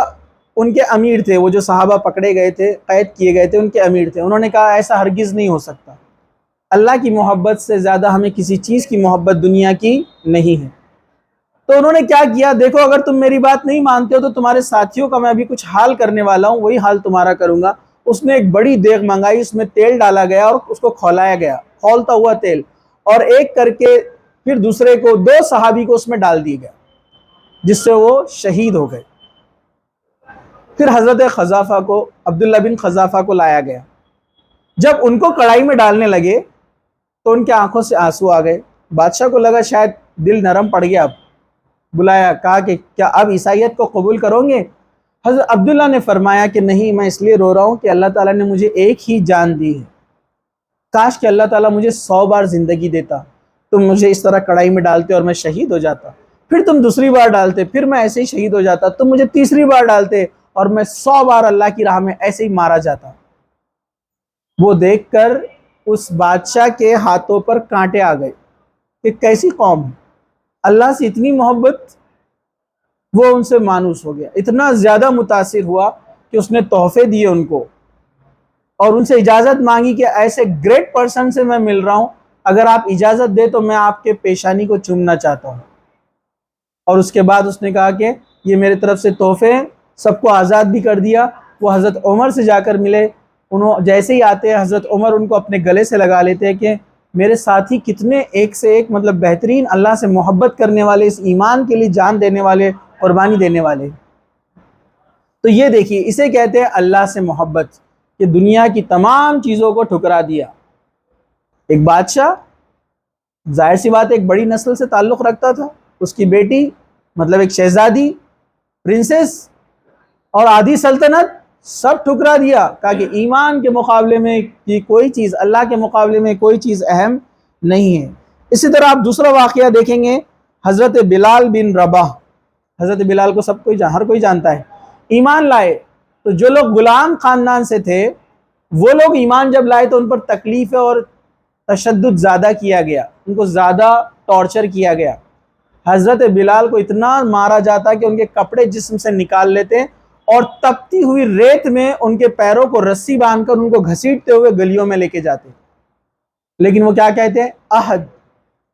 ان کے امیر تھے، وہ جو صحابہ پکڑے گئے تھے، قید کیے گئے تھے، ان کے امیر تھے. انہوں نے کہا ایسا ہرگز نہیں ہو سکتا، اللہ کی محبت سے زیادہ ہمیں کسی چیز کی محبت دنیا کی نہیں ہے. تو انہوں نے کیا کیا، دیکھو اگر تم میری بات نہیں مانتے ہو تو تمہارے ساتھیوں کا میں ابھی کچھ حال کرنے والا ہوں، وہی حال تمہارا کروں گا. اس نے ایک بڑی دیگ منگائی، اس میں تیل ڈالا گیا اور اس کو کھولایا گیا، کھولتا ہوا تیل، اور ایک کر کے پھر دوسرے کو، 2 صحابی کو اس میں ڈال دیا گیا، جس سے وہ شہید ہو گئے. پھر حضرت خذافہ کو، عبداللہ بن خذافہ کو لایا گیا. جب ان کو کڑائی میں ڈالنے لگے تو ان کے آنکھوں سے آنسو آ گئے. بادشاہ کو لگا شاید دل نرم پڑ گیا. اب بلایا، کہا کہ کیا اب عیسائیت کو قبول کرو گے؟ حضرت عبداللہ نے فرمایا کہ نہیں، میں اس لیے رو رہا ہوں کہ اللہ تعالیٰ نے مجھے ایک ہی جان دی ہے، کاش کہ اللہ تعالیٰ مجھے 100 بار زندگی دیتا، تم مجھے اس طرح کڑائی میں ڈالتے اور میں شہید ہو جاتا، پھر تم دوسری بار ڈالتے، پھر میں ایسے ہی شہید ہو جاتا، تم مجھے تیسری بار ڈالتے اور میں 100 بار اللہ کی راہ میں ایسے ہی مارا جاتا. وہ دیکھ کر اس بادشاہ کے ہاتھوں پر کانٹے آ گئے کہ کیسی قوم ہے، اللہ سے اتنی محبت. وہ ان سے مانوس ہو گیا، اتنا زیادہ متاثر ہوا کہ اس نے تحفے دیے ان کو اور ان سے اجازت مانگی کہ ایسے گریٹ پرسن سے میں مل رہا ہوں، اگر آپ اجازت دے تو میں آپ کے پیشانی کو چومنا چاہتا ہوں. اور اس کے بعد اس نے کہا کہ یہ میرے طرف سے تحفے ہیں، سب کو آزاد بھی کر دیا. وہ حضرت عمر سے جا کر ملے، انہوں جیسے ہی آتے ہیں حضرت عمر ان کو اپنے گلے سے لگا لیتے ہیں کہ میرے ساتھی کتنے ایک سے ایک مطلب بہترین، اللہ سے محبت کرنے والے، اس ایمان کے لیے جان دینے والے، قربانی دینے والے. تو یہ دیکھیے، اسے کہتے ہیں اللہ سے محبت، کہ دنیا کی تمام چیزوں کو ٹھکرا دیا. ایک بادشاہ ظاہر سی بات ایک بڑی نسل سے تعلق رکھتا تھا، اس کی بیٹی مطلب ایک شہزادی، پرنسس، اور آدھی سلطنت، سب ٹھکرا دیا. کہا کہ ایمان کے مقابلے میں کی کوئی چیز، اللہ کے مقابلے میں کوئی چیز اہم نہیں ہے. اسی طرح آپ دوسرا واقعہ دیکھیں گے، حضرت بلال بن رباح. حضرت بلال کو ہر کوئی جانتا ہے. ایمان لائے تو جو لوگ غلام خاندان سے تھے، وہ لوگ ایمان جب لائے تو ان پر تکلیف اور تشدد زیادہ کیا گیا، ان کو زیادہ ٹارچر کیا گیا. حضرت بلال کو اتنا مارا جاتا کہ ان کے کپڑے جسم سے نکال لیتے اور تپتی ہوئی ریت میں ان کے پیروں کو رسی باندھ کر ان کو گھسیٹتے ہوئے گلیوں میں لے کے جاتے. لیکن وہ کیا کہتے ہیں؟ احد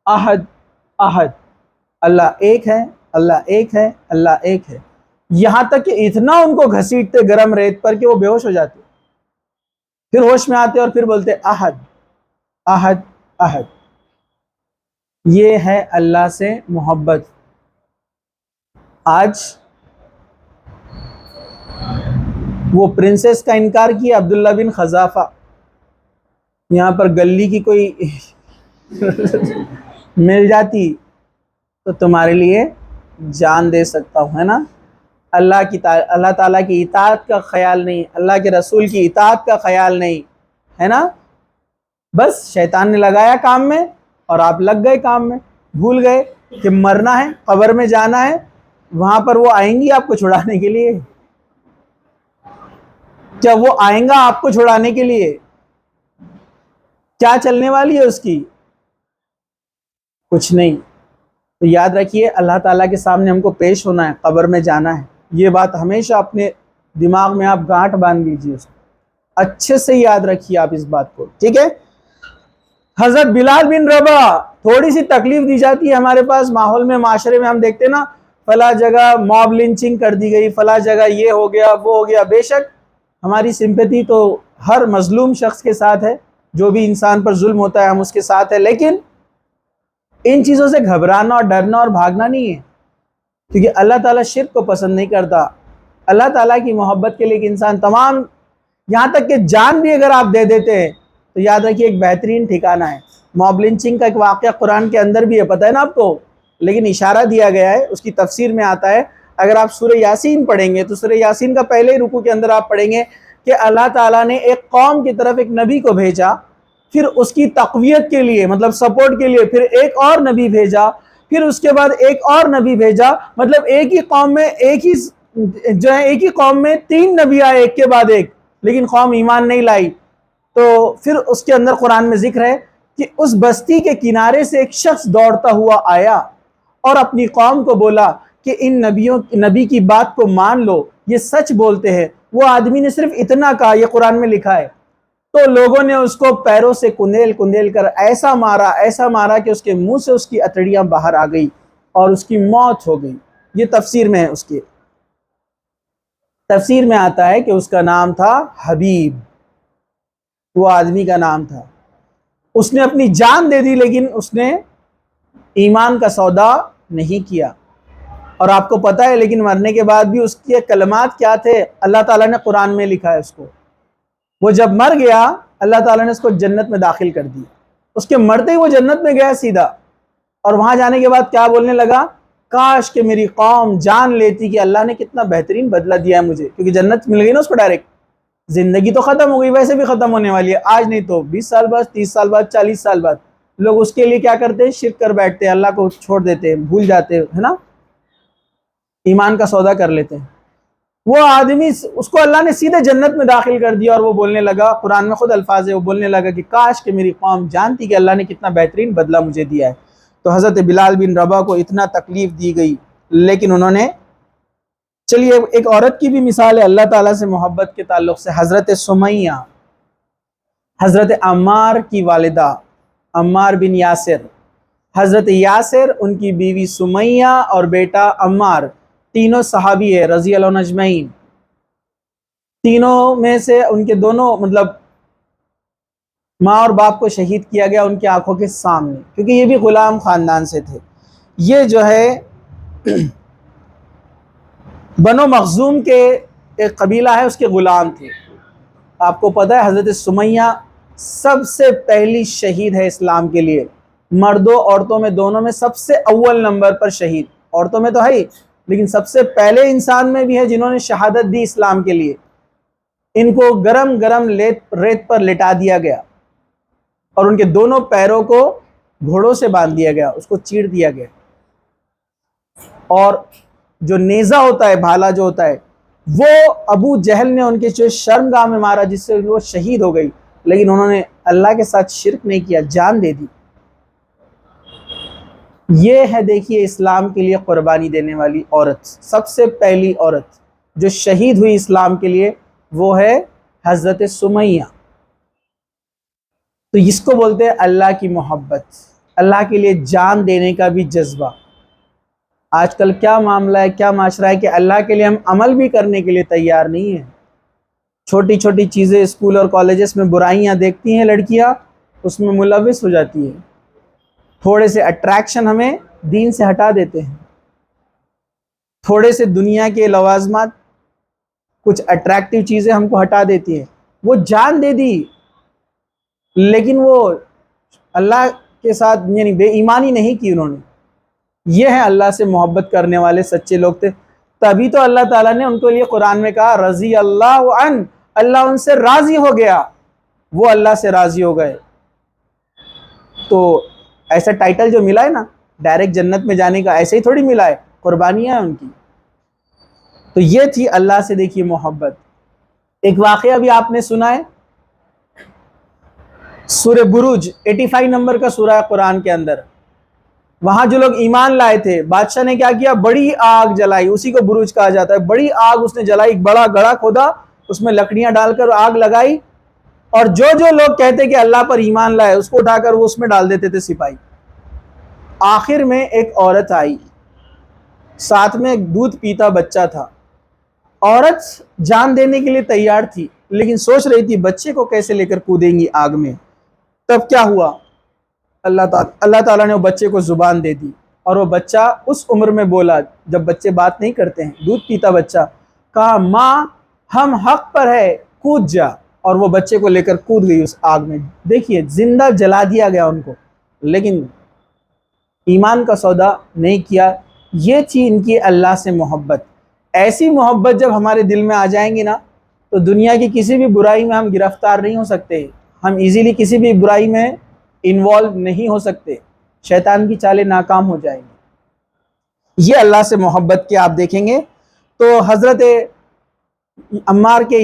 احد احد، اللہ ایک ہے، اللہ ایک ہے، اللہ ایک ہے. یہاں تک کہ اتنا ان کو گھسیٹتے گرم ریت پر کہ وہ بے ہوش ہو جاتے، پھر ہوش میں آتے اور پھر بولتے احد احد احد. یہ ہے اللہ سے محبت. آج وہ پرنسس کا انکار کیا عبداللہ بن خذافہ، یہاں پر گلی کی کوئی مل جاتی تو تمہارے لیے جان دے سکتا ہوں، ہے نا. اللہ تعالیٰ کی اطاعت کا خیال نہیں، اللہ کے رسول کی اطاعت کا خیال نہیں، ہے نا. بس شیطان نے لگایا کام میں اور آپ لگ گئے کام میں، بھول گئے کہ مرنا ہے، قبر میں جانا ہے، وہاں پر وہ آئیں گی آپ کو چھڑانے کے لیے. کیا وہ آئیں گا آپ کو چھڑانے کے لیے؟ کیا چلنے والی ہے اس کی؟ کچھ نہیں. تو یاد رکھیے، اللہ تعالیٰ کے سامنے ہم کو پیش ہونا ہے، قبر میں جانا ہے. یہ بات ہمیشہ اپنے دماغ میں آپ گانٹھ باندھ لیجیے، اس کو اچھے سے یاد رکھیے آپ اس بات کو، ٹھیک ہے. حضرت بلال بن رباح، تھوڑی سی تکلیف دی جاتی ہے ہمارے پاس ماحول میں، معاشرے میں، ہم دیکھتے ہیں نا فلاں جگہ موب لنچنگ کر دی گئی، فلاں جگہ یہ ہو گیا وہ ہو گیا. بے شک ہماری سمپیتی تو ہر مظلوم شخص کے ساتھ ہے، جو بھی انسان پر ظلم ہوتا ہے ہم اس کے ساتھ ہے، لیکن ان چیزوں سے گھبرانا اور ڈرنا اور بھاگنا نہیں ہے، کیونکہ اللہ تعالیٰ شرک کو پسند نہیں کرتا. اللہ تعالیٰ کی محبت کے لیے کہ انسان تمام، یہاں تک کہ جان بھی اگر آپ دے دیتے ہیں تو یاد رکھیے ایک بہترین ٹھکانہ ہے. موب لنچنگ کا ایک واقعہ قرآن کے اندر بھی ہے، پتہ ہے نا آپ کو، لیکن اشارہ دیا گیا ہے، اس کی تفسیر میں آتا ہے. اگر آپ سورہ یاسین پڑھیں گے تو سورہ یاسین کا پہلے ہی رکوع کے اندر آپ پڑھیں گے کہ اللہ تعالیٰ نے ایک قوم کی طرف ایک نبی کو بھیجا، پھر اس کی تقویت کے لیے مطلب سپورٹ کے لیے پھر ایک اور نبی بھیجا، پھر اس کے بعد ایک اور نبی بھیجا. مطلب ایک ہی قوم میں 3 نبی آئے ایک کے بعد ایک، لیکن قوم ایمان نہیں لائی. تو پھر اس کے اندر قرآن میں ذکر ہے کہ اس بستی کے کنارے سے ایک شخص دوڑتا ہوا آیا اور اپنی قوم کو بولا کہ ان نبی کی بات کو مان لو، یہ سچ بولتے ہیں۔ وہ آدمی نے صرف اتنا کہا، یہ قرآن میں لکھا ہے، تو لوگوں نے اس کو پیروں سے کندیل کندیل کر ایسا مارا کہ اس کے منہ سے اس کی اتڑیاں باہر آ گئی اور اس کی موت ہو گئی۔ یہ تفسیر میں ہے، اس کی تفسیر میں آتا ہے کہ اس کا نام تھا حبیب، وہ آدمی کا نام تھا۔ اس نے اپنی جان دے دی لیکن اس نے ایمان کا سودا نہیں کیا۔ اور آپ کو پتہ ہے لیکن مرنے کے بعد بھی اس کے کلمات کیا تھے؟ اللہ تعالیٰ نے قرآن میں لکھا ہے اس کو، وہ جب مر گیا اللہ تعالیٰ نے اس کو جنت میں داخل کر دیا۔ اس کے مرتے ہی وہ جنت میں گیا سیدھا، اور وہاں جانے کے بعد کیا بولنے لگا؟ کاش کہ میری قوم جان لیتی کہ اللہ نے کتنا بہترین بدلہ دیا ہے مجھے، کیونکہ جنت مل گئی نا اس کو ڈائریکٹ۔ زندگی تو ختم ہو گئی، ویسے بھی ختم ہونے والی ہے، آج نہیں تو 20 سال بعد، 30 سال بعد، 40 سال بعد لوگ اس کے لیے کیا کرتے ہیں؟ شرک کر بیٹھتے ہیں، اللہ کو چھوڑ دیتے ہیں، بھول جاتے ہیں، ہے نا، ایمان کا سودا کر لیتے ہیں۔ وہ آدمی، اس کو اللہ نے سیدھے جنت میں داخل کر دیا، اور وہ بولنے لگا، قرآن میں خود الفاظ ہے، وہ بولنے لگا کہ کاش کہ میری قوم جانتی کہ اللہ نے کتنا بہترین بدلہ مجھے دیا ہے۔ تو حضرت بلال بن رباح کو اتنا تکلیف دی گئی لیکن انہوں نے، چلیے ایک عورت کی بھی مثال ہے اللہ تعالیٰ سے محبت کے تعلق سے، حضرت سمیہ، حضرت عمار کی والدہ، عمار بن یاسر، حضرت یاسر، ان کی بیوی سمیہ اور بیٹا عمار، تینوں صحابی ہے رضی اللہ عنہم اجمعین۔ تینوں میں سے ان کے دونوں مطلب ماں اور باپ کو شہید کیا گیا ان کی آنکھوں کے سامنے، کیونکہ یہ بھی غلام خاندان سے تھے۔ یہ جو ہے بنو مخزوم کے ایک قبیلہ ہے، اس کے غلام تھے۔ آپ کو پتہ ہے حضرت سمیہ سب سے پہلی شہید ہے اسلام کے لیے، مردوں عورتوں میں دونوں میں سب سے اول نمبر پر شہید، عورتوں میں تو ہے ہی لیکن سب سے پہلے انسان میں بھی ہے جنہوں نے شہادت دی اسلام کے لیے۔ ان کو گرم گرم ریت پر لٹا دیا گیا اور ان کے دونوں پیروں کو گھوڑوں سے باندھ دیا گیا، اس کو چیر دیا گیا، اور جو نیزہ ہوتا ہے، بھالا جو ہوتا ہے، وہ ابو جہل نے ان کے جو شرمگاہ میں مارا جس سے وہ شہید ہو گئی، لیکن انہوں نے اللہ کے ساتھ شرک نہیں کیا، جان دے دی۔ یہ ہے دیکھیے اسلام کے لیے قربانی دینے والی عورت، سب سے پہلی عورت جو شہید ہوئی اسلام کے لیے وہ ہے حضرت سمیہ۔ تو اس کو بولتے ہیں اللہ کی محبت، اللہ کے لیے جان دینے کا بھی جذبہ۔ آج کل کیا معاملہ ہے، کیا معاشرہ ہے کہ اللہ کے لیے ہم عمل بھی کرنے کے لیے تیار نہیں ہیں۔ چھوٹی چھوٹی چیزیں اسکول اور کالجز میں برائیاں دیکھتی ہیں لڑکیاں، اس میں ملوث ہو جاتی ہیں، تھوڑے سے اٹریکشن ہمیں دین سے ہٹا دیتے ہیں، تھوڑے سے دنیا کے لوازمات، کچھ اٹریکٹیو چیزیں ہم کو ہٹا دیتی ہیں۔ وہ جان دے دی لیکن وہ اللہ کے ساتھ یعنی بے ایمانی نہیں کی انہوں نے۔ یہ ہے اللہ سے محبت کرنے والے سچے لوگ تھے، تبھی تو اللہ تعالیٰ نے ان کے لیے قرآن میں کہا رضی اللہ عنہ، اللہ ان سے راضی ہو گیا، وہ اللہ سے راضی ہو گئے۔ تو ایسا ٹائٹل جو ملا ہے نا ڈائریکٹ جنت میں جانے کا، ایسے ہی تھوڑی ملا ہے، قربانیاں ہیں ان کی۔ تو یہ تھی اللہ سے دیکھیے محبت۔ ایک واقعہ بھی آپ نے سنا ہے، سورہ بروج 85 نمبر کا سورہ قرآن کے اندر، وہاں جو لوگ ایمان لائے تھے بادشاہ نے کیا کیا؟ بڑی آگ جلائی، اسی کو بروج کہا جاتا ہے، بڑی آگ اس نے جلائی، ایک بڑا گڑھا کھودا، اس میں لکڑیاں ڈال کر آگ لگائی، اور جو جو لوگ کہتے کہ اللہ پر ایمان لائے اس کو اٹھا کر وہ اس میں ڈال دیتے تھے سپاہی۔ آخر میں ایک عورت آئی، ساتھ میں ایک دودھ پیتا بچہ تھا۔ عورت جان دینے کے لیے تیار تھی لیکن سوچ رہی تھی بچے کو کیسے لے کر کودیں گی آگ میں۔ تب کیا ہوا؟ اللہ تعالیٰ نے وہ بچے کو زبان دے دی، اور وہ بچہ اس عمر میں بولا جب بچے بات نہیں کرتے ہیں، دودھ پیتا بچہ کہا ماں ہم حق پر ہے، کود جا، اور وہ بچے کو لے کر کود گئی اس آگ میں۔ دیکھیے زندہ جلا دیا گیا ان کو، لیکن ایمان کا سودا نہیں کیا۔ یہ تھی ان کی اللہ سے محبت۔ ایسی محبت جب ہمارے دل میں آ جائیں گی نا تو دنیا کی کسی بھی برائی میں ہم گرفتار نہیں ہو سکتے، ہم ایزیلی کسی بھی برائی میں انوالو نہیں ہو سکتے، شیطان کی چالیں ناکام ہو جائیں گی۔ یہ اللہ سے محبت کے آپ دیکھیں گے تو حضرت عمار کے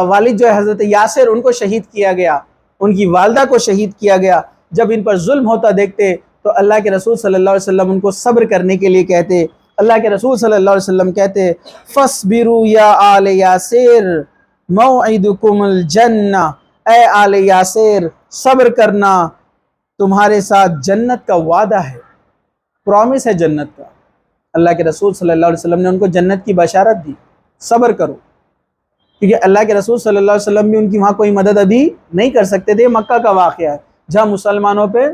والد جو ہے حضرت یاسر، ان کو شہید کیا گیا، ان کی والدہ کو شہید کیا گیا۔ جب ان پر ظلم ہوتا دیکھتے تو اللہ کے رسول صلی اللہ علیہ وسلم ان کو صبر کرنے کے لیے کہتے، اللہ کے رسول صلی اللہ علیہ وسلم کہتے ہیں فَاصْبِرُوا يَا آلِ یاسر مَوْعِدُكُمُ الْجَنَّةُ، اے آل یاسر صبر کرنا، تمہارے ساتھ جنت کا وعدہ ہے، پرومس ہے جنت کا۔ اللہ کے رسول صلی اللہ علیہ وسلم نے ان کو جنت کی بشارت دی، صبر کرو، کیونکہ اللہ کے رسول صلی اللہ علیہ وسلم بھی ان کی وہاں کوئی مدد ابھی نہیں کر سکتے تھے۔ مکہ کا واقعہ ہے جہاں مسلمانوں پہ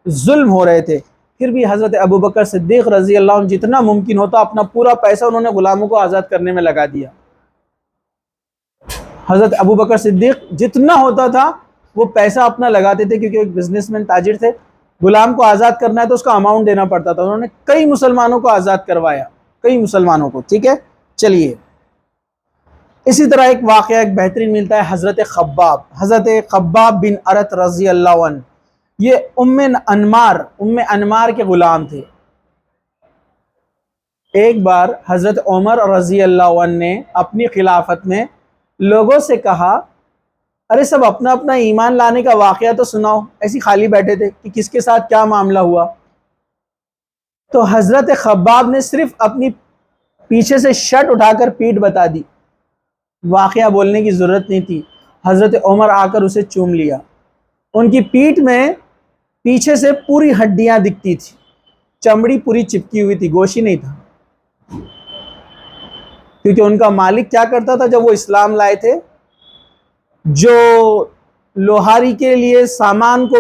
ظلم ہو رہے تھے، پھر بھی حضرت ابوبکر صدیق رضی اللہ عنہ جتنا ممکن ہوتا اپنا پورا پیسہ انہوں نے غلاموں کو آزاد کرنے میں لگا دیا۔ حضرت ابوبکر صدیق جتنا ہوتا تھا وہ پیسہ اپنا لگاتے تھے، کیونکہ ایک بزنس مین تاجر تھے، غلام کو آزاد کرنا ہے تو اس کا اماؤنٹ دینا پڑتا تھا۔ انہوں نے کئی مسلمانوں کو آزاد کروایا، کئی مسلمانوں کو، ٹھیک ہے۔ چلیے اسی طرح ایک واقعہ ایک بہترین ملتا ہے حضرت خباب بن ارت رضی اللہ عنہ، یہ ام انمار کے غلام تھے۔ ایک بار حضرت عمر رضی اللہ عنہ نے اپنی خلافت میں لوگوں سے کہا ارے سب اپنا اپنا ایمان لانے کا واقعہ تو سناؤ، ایسی خالی بیٹھے تھے کہ کس کے ساتھ کیا معاملہ ہوا۔ تو حضرت خباب نے صرف اپنی پیچھے سے شرٹ اٹھا کر پیٹھ بتا دی، واقعہ بولنے کی ضرورت نہیں تھی۔ حضرت عمر آ کر اسے چوم لیا، ان کی پیٹھ میں پیچھے سے پوری ہڈیاں دکھتی تھی، چمڑی پوری چپکی ہوئی تھی، گوشت ہی نہیں تھا، کیونکہ ان کا مالک کیا کرتا تھا جب وہ اسلام لائے تھے، جو لوہاری کے لیے سامان کو،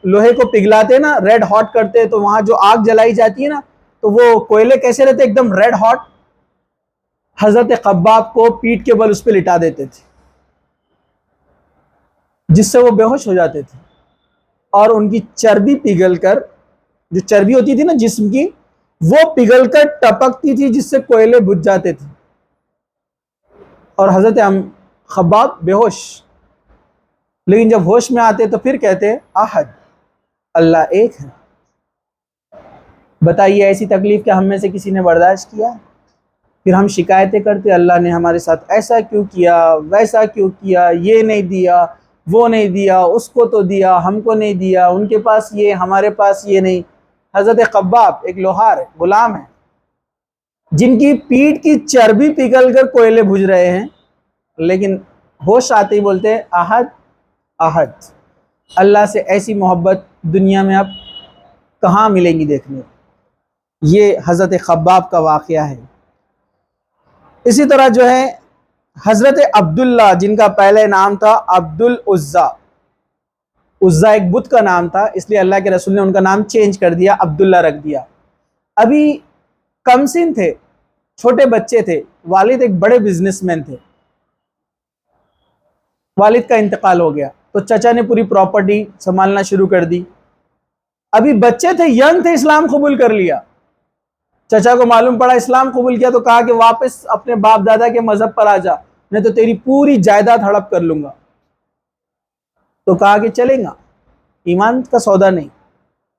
لوہے کو پگھلاتے نا، ریڈ ہاٹ کرتے، تو وہاں جو آگ جلائی جاتی ہے نا تو وہ کوئلے کیسے رہتے، ایک دم ریڈ ہاٹ، حضرت خباب کو پیٹھ کے بل اس پہ لٹا دیتے تھے جس سے وہ بے ہوش ہو جاتے تھے، اور ان کی چربی پگھل کر، جو چربی ہوتی تھی نا جسم کی، وہ پگھل کر ٹپکتی تھی جس سے کوئلے بجھ جاتے تھے، اور حضرت خباب بے ہوش، لیکن جب ہوش میں آتے تو پھر کہتے احد، اللہ ایک ہے۔ بتائیے ایسی تکلیف کہ ہم میں سے کسی نے برداشت کیا؟ پھر ہم شکایتیں کرتے اللہ نے ہمارے ساتھ ایسا کیوں کیا، ویسا کیوں کیا، یہ نہیں دیا، وہ نہیں دیا، اس کو تو دیا، ہم کو نہیں دیا، ان کے پاس یہ، ہمارے پاس یہ نہیں۔ حضرت خباب ایک لوہار ہے، غلام ہے، جن کی پیٹھ کی چربی پگھل کر کوئلے بجھ رہے ہیں، لیکن ہوش آتے ہی بولتے ہیں احد احد۔ اللہ سے ایسی محبت دنیا میں اب کہاں ملیں گی دیکھنے۔ یہ حضرت خباب کا واقعہ ہے۔ اسی طرح جو ہے حضرت عبداللہ، جن کا پہلے نام تھا عبد العزا، عزا ایک بت کا نام تھا، اس لیے اللہ کے رسول نے ان کا نام چینج کر دیا، عبداللہ رکھ دیا۔ ابھی کم سن تھے، چھوٹے بچے تھے، والد ایک بڑے بزنس مین تھے، والد کا انتقال ہو گیا تو چچا نے پوری پراپرٹی سنبھالنا شروع کر دی۔ ابھی بچے تھے، ینگ تھے، اسلام قبول کر لیا۔ چچا کو معلوم پڑا اسلام قبول کیا تو کہا کہ واپس اپنے باپ دادا کے مذہب پر آ جا، نہیں تو تیری پوری جائیداد ہڑپ کر لوں گا۔ تو کہا کہ چلیں گا، ایمان کا سودا نہیں،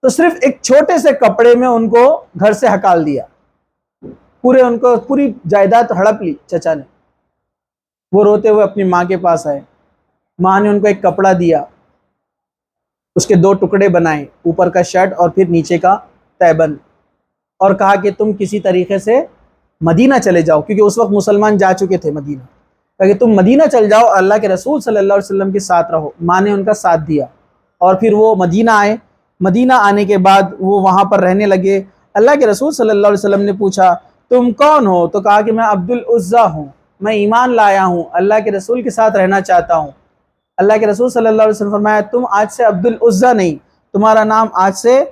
تو صرف ایک چھوٹے سے کپڑے میں ان کو گھر سے ہکال دیا، ان کو پوری جائیداد ہڑپ لی چچا نے۔ وہ روتے ہوئے اپنی ماں کے پاس آئے، ماں نے ان کو ایک کپڑا دیا، اس کے 2 ٹکڑے بنائے، اوپر کا شرٹ اور پھر نیچے کا تیبند، اور کہا کہ تم کسی طریقے سے مدینہ چلے جاؤ، کیونکہ اس وقت مسلمان جا چکے تھے مدینہ، کہا کہ تم مدینہ چل جاؤ، اللہ کے رسول صلی اللہ علیہ وسلم کے ساتھ رہو۔ ماں نے ان کا ساتھ دیا اور پھر وہ مدینہ آئے۔ مدینہ آنے کے بعد وہ وہاں پر رہنے لگے۔ اللہ کے رسول صلی اللہ علیہ وسلم نے پوچھا تم کون ہو؟ تو کہا کہ میں عبد العزا ہوں، میں ایمان لایا ہوں، اللہ کے رسول کے ساتھ رہنا چاہتا ہوں۔ اللہ کے رسول صلی اللہ علیہ وسلم فرمایا تم آج سے عبد العزا نہیں، تمہارا نام آج سے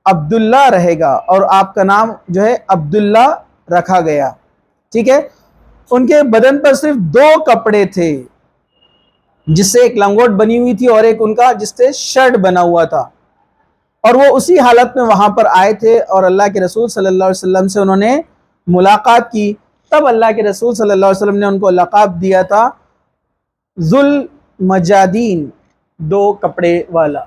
عبداللہ رہے گا، اور آپ کا نام جو ہے عبداللہ رکھا گیا، ٹھیک ہے۔ ان کے بدن پر صرف 2 کپڑے تھے، جس سے ایک لنگوٹ بنی ہوئی تھی اور ایک ان کا جس سے شرٹ بنا ہوا تھا، اور وہ اسی حالت میں وہاں پر آئے تھے اور اللہ کے رسول صلی اللہ علیہ وسلم سے انہوں نے ملاقات کی۔ تب اللہ کے رسول صلی اللہ علیہ وسلم نے ان کو لقب دیا تھا ذوالمجادین، 2 کپڑے والا،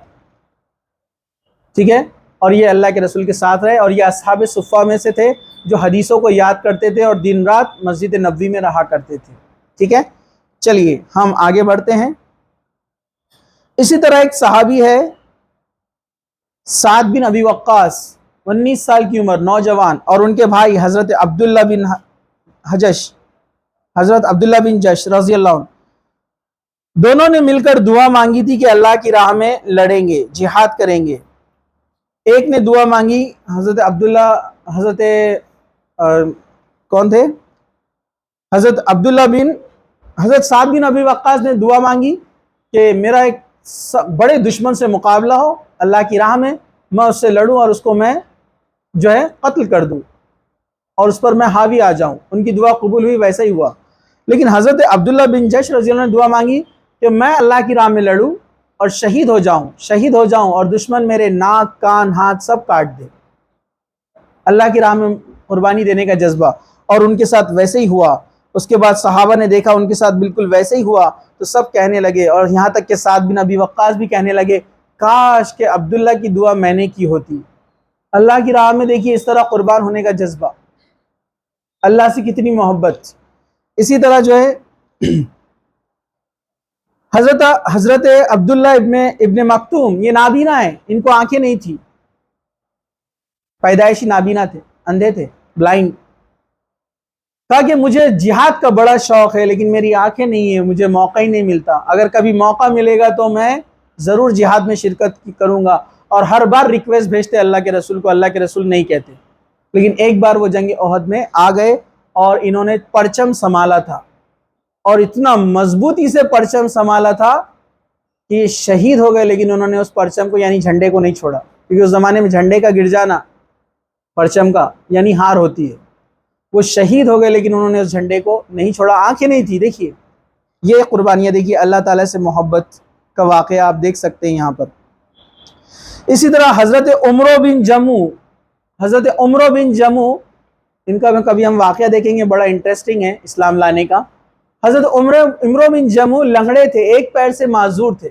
ٹھیک ہے۔ اور یہ اللہ کے رسول کے ساتھ رہے، اور یہ اصحاب صفہ میں سے تھے جو حدیثوں کو یاد کرتے تھے اور دن رات مسجد نبوی میں رہا کرتے تھے، ٹھیک ہے۔ چلیے ہم آگے بڑھتے ہیں۔ اسی طرح ایک صحابی ہے سعد بن ابی وقاص، 19 سال کی عمر، نوجوان، اور ان کے بھائی حضرت عبداللہ بن جش رضی اللہ عنہ، دونوں نے مل کر دعا مانگی تھی کہ اللہ کی راہ میں لڑیں گے، جہاد کریں گے۔ ایک نے دعا مانگی، کون تھے؟ حضرت سعد بن ابی وقاص نے دعا مانگی کہ میرا ایک بڑے دشمن سے مقابلہ ہو اللہ کی راہ میں اس سے لڑوں اور اس کو میں جو ہے قتل کر دوں اور اس پر میں حاوی آ جاؤں۔ ان کی دعا قبول ہوئی، ویسا ہی ہوا۔ لیکن حضرت عبداللہ بن جش رضی اللہ عنہ نے دعا مانگی کہ میں اللہ کی راہ میں لڑوں اور شہید ہو جاؤں اور دشمن میرے ناک، کان، ہاتھ سب کاٹ دے۔ اللہ کی راہ میں قربانی دینے کا جذبہ، اور ان کے ساتھ ویسے ہی ہوا۔ اس کے بعد صحابہ نے دیکھا ان کے ساتھ بالکل ویسے ہی ہوا تو سب کہنے لگے، اور یہاں تک کہ سعد بن ابی وقاص بھی کہنے لگے کاش کہ عبداللہ کی دعا میں نے کی ہوتی۔ اللہ کی راہ میں دیکھیے اس طرح قربان ہونے کا جذبہ، اللہ سے کتنی محبت۔ اسی طرح جو ہے حضرت عبداللہ ابن مکتوم، یہ نابینا ہیں، ان کو آنکھیں نہیں تھی، پیدائشی نابینا تھے، اندھے تھے، بلائنڈ۔ کہا کہ مجھے جہاد کا بڑا شوق ہے لیکن میری آنکھیں نہیں ہیں، مجھے موقع ہی نہیں ملتا، اگر کبھی موقع ملے گا تو میں ضرور جہاد میں شرکت کروں گا۔ اور ہر بار ریکویسٹ بھیجتے اللہ کے رسول کو، اللہ کے رسول نہیں کہتے۔ لیکن ایک بار وہ جنگ احد میں آ گئے اور انہوں نے پرچم سنبھالا تھا، اور اتنا مضبوطی سے پرچم سنبھالا تھا کہ یہ شہید ہو گئے، لیکن انہوں نے اس پرچم کو یعنی جھنڈے کو نہیں چھوڑا، کیونکہ اس زمانے میں جھنڈے کا گر جانا پرچم کا یعنی ہار ہوتی ہے۔ وہ شہید ہو گئے لیکن انہوں نے اس جھنڈے کو نہیں چھوڑا، آنکھیں نہیں تھی۔ دیکھیے یہ قربانیاں، دیکھیے اللہ تعالیٰ سے محبت کا واقعہ آپ دیکھ سکتے ہیں یہاں پر۔ اسی طرح حضرت عمرو بن جمو، ان کا کبھی ہم واقعہ دیکھیں گے، بڑا انٹرسٹنگ ہے اسلام لانے کا۔ حضرت عمرو بن جمو لنگڑے تھے، ایک پیر سے معذور تھے،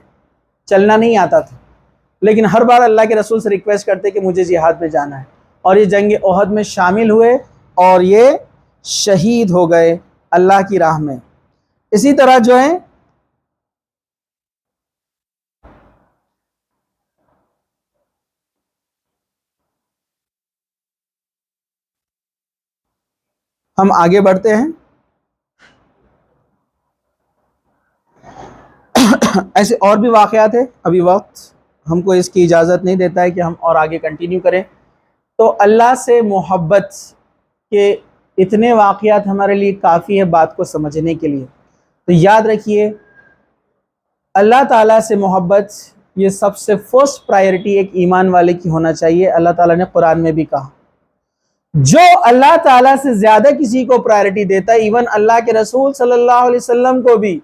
چلنا نہیں آتا تھا، لیکن ہر بار اللہ کے رسول سے ریکویسٹ کرتے کہ مجھے جہاد میں جانا ہے، اور یہ جنگ احد میں شامل ہوئے اور یہ شہید ہو گئے اللہ کی راہ میں۔ اسی طرح جو ہے ہم آگے بڑھتے ہیں۔ ایسے اور بھی واقعات ہیں، ابھی وقت ہم کو اس کی اجازت نہیں دیتا ہے کہ ہم اور آگے کنٹینیو کریں۔ تو اللہ سے محبت کے اتنے واقعات ہمارے لیے کافی ہے بات کو سمجھنے کے لیے۔ تو یاد رکھیے اللہ تعالیٰ سے محبت یہ سب سے فرسٹ پرائیورٹی ایک ایمان والے کی ہونا چاہیے۔ اللہ تعالیٰ نے قرآن میں بھی کہا، جو اللہ تعالیٰ سے زیادہ کسی کو پرائیورٹی دیتا ہے، ایون اللہ کے رسول صلی اللہ علیہ وسلم کو بھی،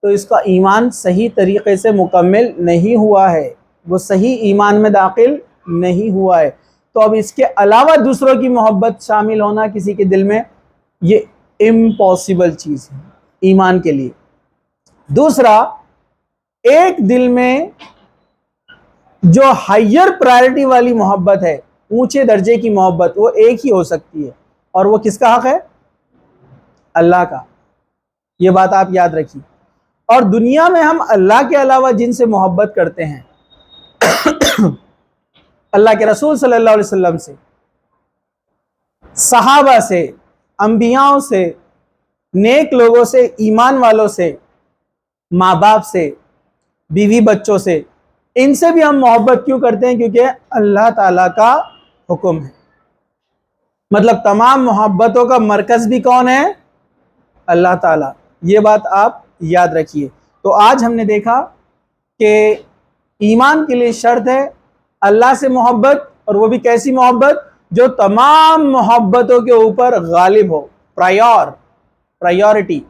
تو اس کا ایمان صحیح طریقے سے مکمل نہیں ہوا ہے، وہ صحیح ایمان میں داخل نہیں ہوا ہے۔ تو اب اس کے علاوہ دوسروں کی محبت شامل ہونا کسی کے دل میں، یہ امپاسبل چیز ہے ایمان کے لیے۔ دوسرا، ایک دل میں جو ہائیر پرائیورٹی والی محبت ہے، اونچے درجے کی محبت، وہ ایک ہی ہو سکتی ہے، اور وہ کس کا حق ہے؟ اللہ کا۔ یہ بات آپ یاد رکھیے۔ اور دنیا میں ہم اللہ کے علاوہ جن سے محبت کرتے ہیں، اللہ کے رسول صلی اللہ علیہ وسلم سے، صحابہ سے، انبیاء سے، نیک لوگوں سے، ایمان والوں سے، ماں باپ سے، بیوی بچوں سے، ان سے بھی ہم محبت کیوں کرتے ہیں؟ کیونکہ اللہ تعالیٰ کا حکم ہے۔ مطلب تمام محبتوں کا مرکز بھی کون ہے؟ اللہ تعالیٰ۔ یہ بات آپ یاد رکھیے۔ تو آج ہم نے دیکھا کہ ایمان کے لیے شرط ہے اللہ سے محبت، اور وہ بھی کیسی محبت؟ جو تمام محبتوں کے اوپر غالب ہو، پرائیورٹی۔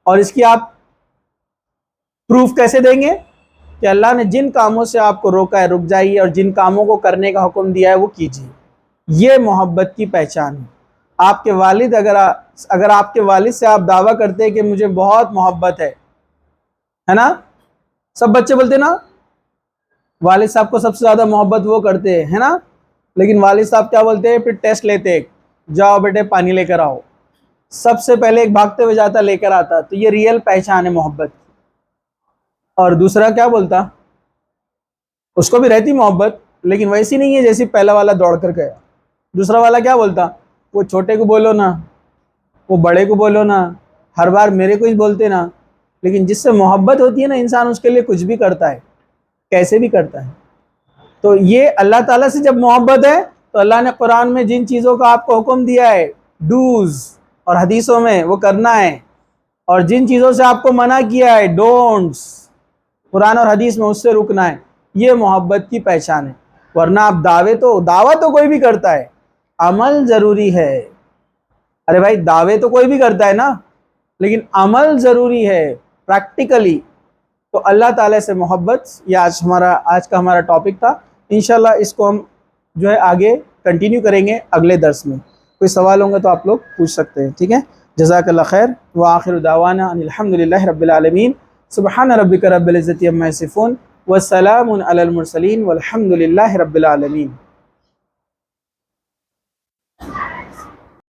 اور اس کی آپ پروف کیسے دیں گے؟ کہ اللہ نے جن کاموں سے آپ کو روکا ہے رک جائیے، اور جن کاموں کو کرنے کا حکم دیا ہے وہ کیجیے۔ یہ محبت کی پہچان ہے۔ آپ کے والد اگر آپ کے والد سے آپ دعویٰ کرتے ہیں کہ مجھے بہت محبت ہے نا، سب بچے بولتے نا والد صاحب کو سب سے زیادہ محبت وہ کرتے ہیں نا، لیکن والد صاحب کیا بولتے ہیں؟ پھر ٹیسٹ لیتے ہیں، جاؤ بیٹے پانی لے کر آؤ، سب سے پہلے ایک بھاگتے ہوئے جاتا لے کر آتا۔ تو یہ ریئل پہچان ہے محبت کی۔ اور دوسرا کیا بولتا؟ اس کو بھی رہتی محبت لیکن ویسی نہیں ہے جیسی پہلا والا دوڑ کر گیا. دوسرا والا کیا بولتا, وہ چھوٹے کو بولو نا, وہ بڑے کو بولو نا, ہر بار میرے کو ہی بولتے نا. لیکن جس سے محبت ہوتی ہے نا انسان اس کے لیے کچھ بھی کرتا ہے, کیسے بھی کرتا ہے. تو یہ اللہ تعالیٰ سے جب محبت ہے تو اللہ نے قرآن میں جن چیزوں کا آپ کو حکم دیا ہے ڈوز, اور حدیثوں میں وہ کرنا ہے, اور جن چیزوں سے آپ کو منع کیا ہے ڈونٹس, قرآن اور حدیث میں اس سے رکنا ہے. یہ محبت کی پہچان ہے. ورنہ آپ دعوے تو کوئی بھی کرتا ہے, عمل ضروری ہے. ارے بھائی دعوے تو کوئی بھی کرتا ہے نا, لیکن عمل ضروری ہے پریکٹیکلی. تو اللہ تعالیٰ سے محبت یہ آج کا ہمارا ٹاپک تھا. انشاءاللہ اس کو ہم جو ہے آگے کنٹینیو کریں گے اگلے درس میں. کوئی سوال ہوں گے تو آپ لوگ پوچھ سکتے ہیں, ٹھیک ہے. جزاک اللہ خیر. وآخر دعوانا ان الحمدللہ رب العالمین. سبحان ربک رب العزت عما یصفون والسلام علی المرسلین والحمدللہ رب العالمین.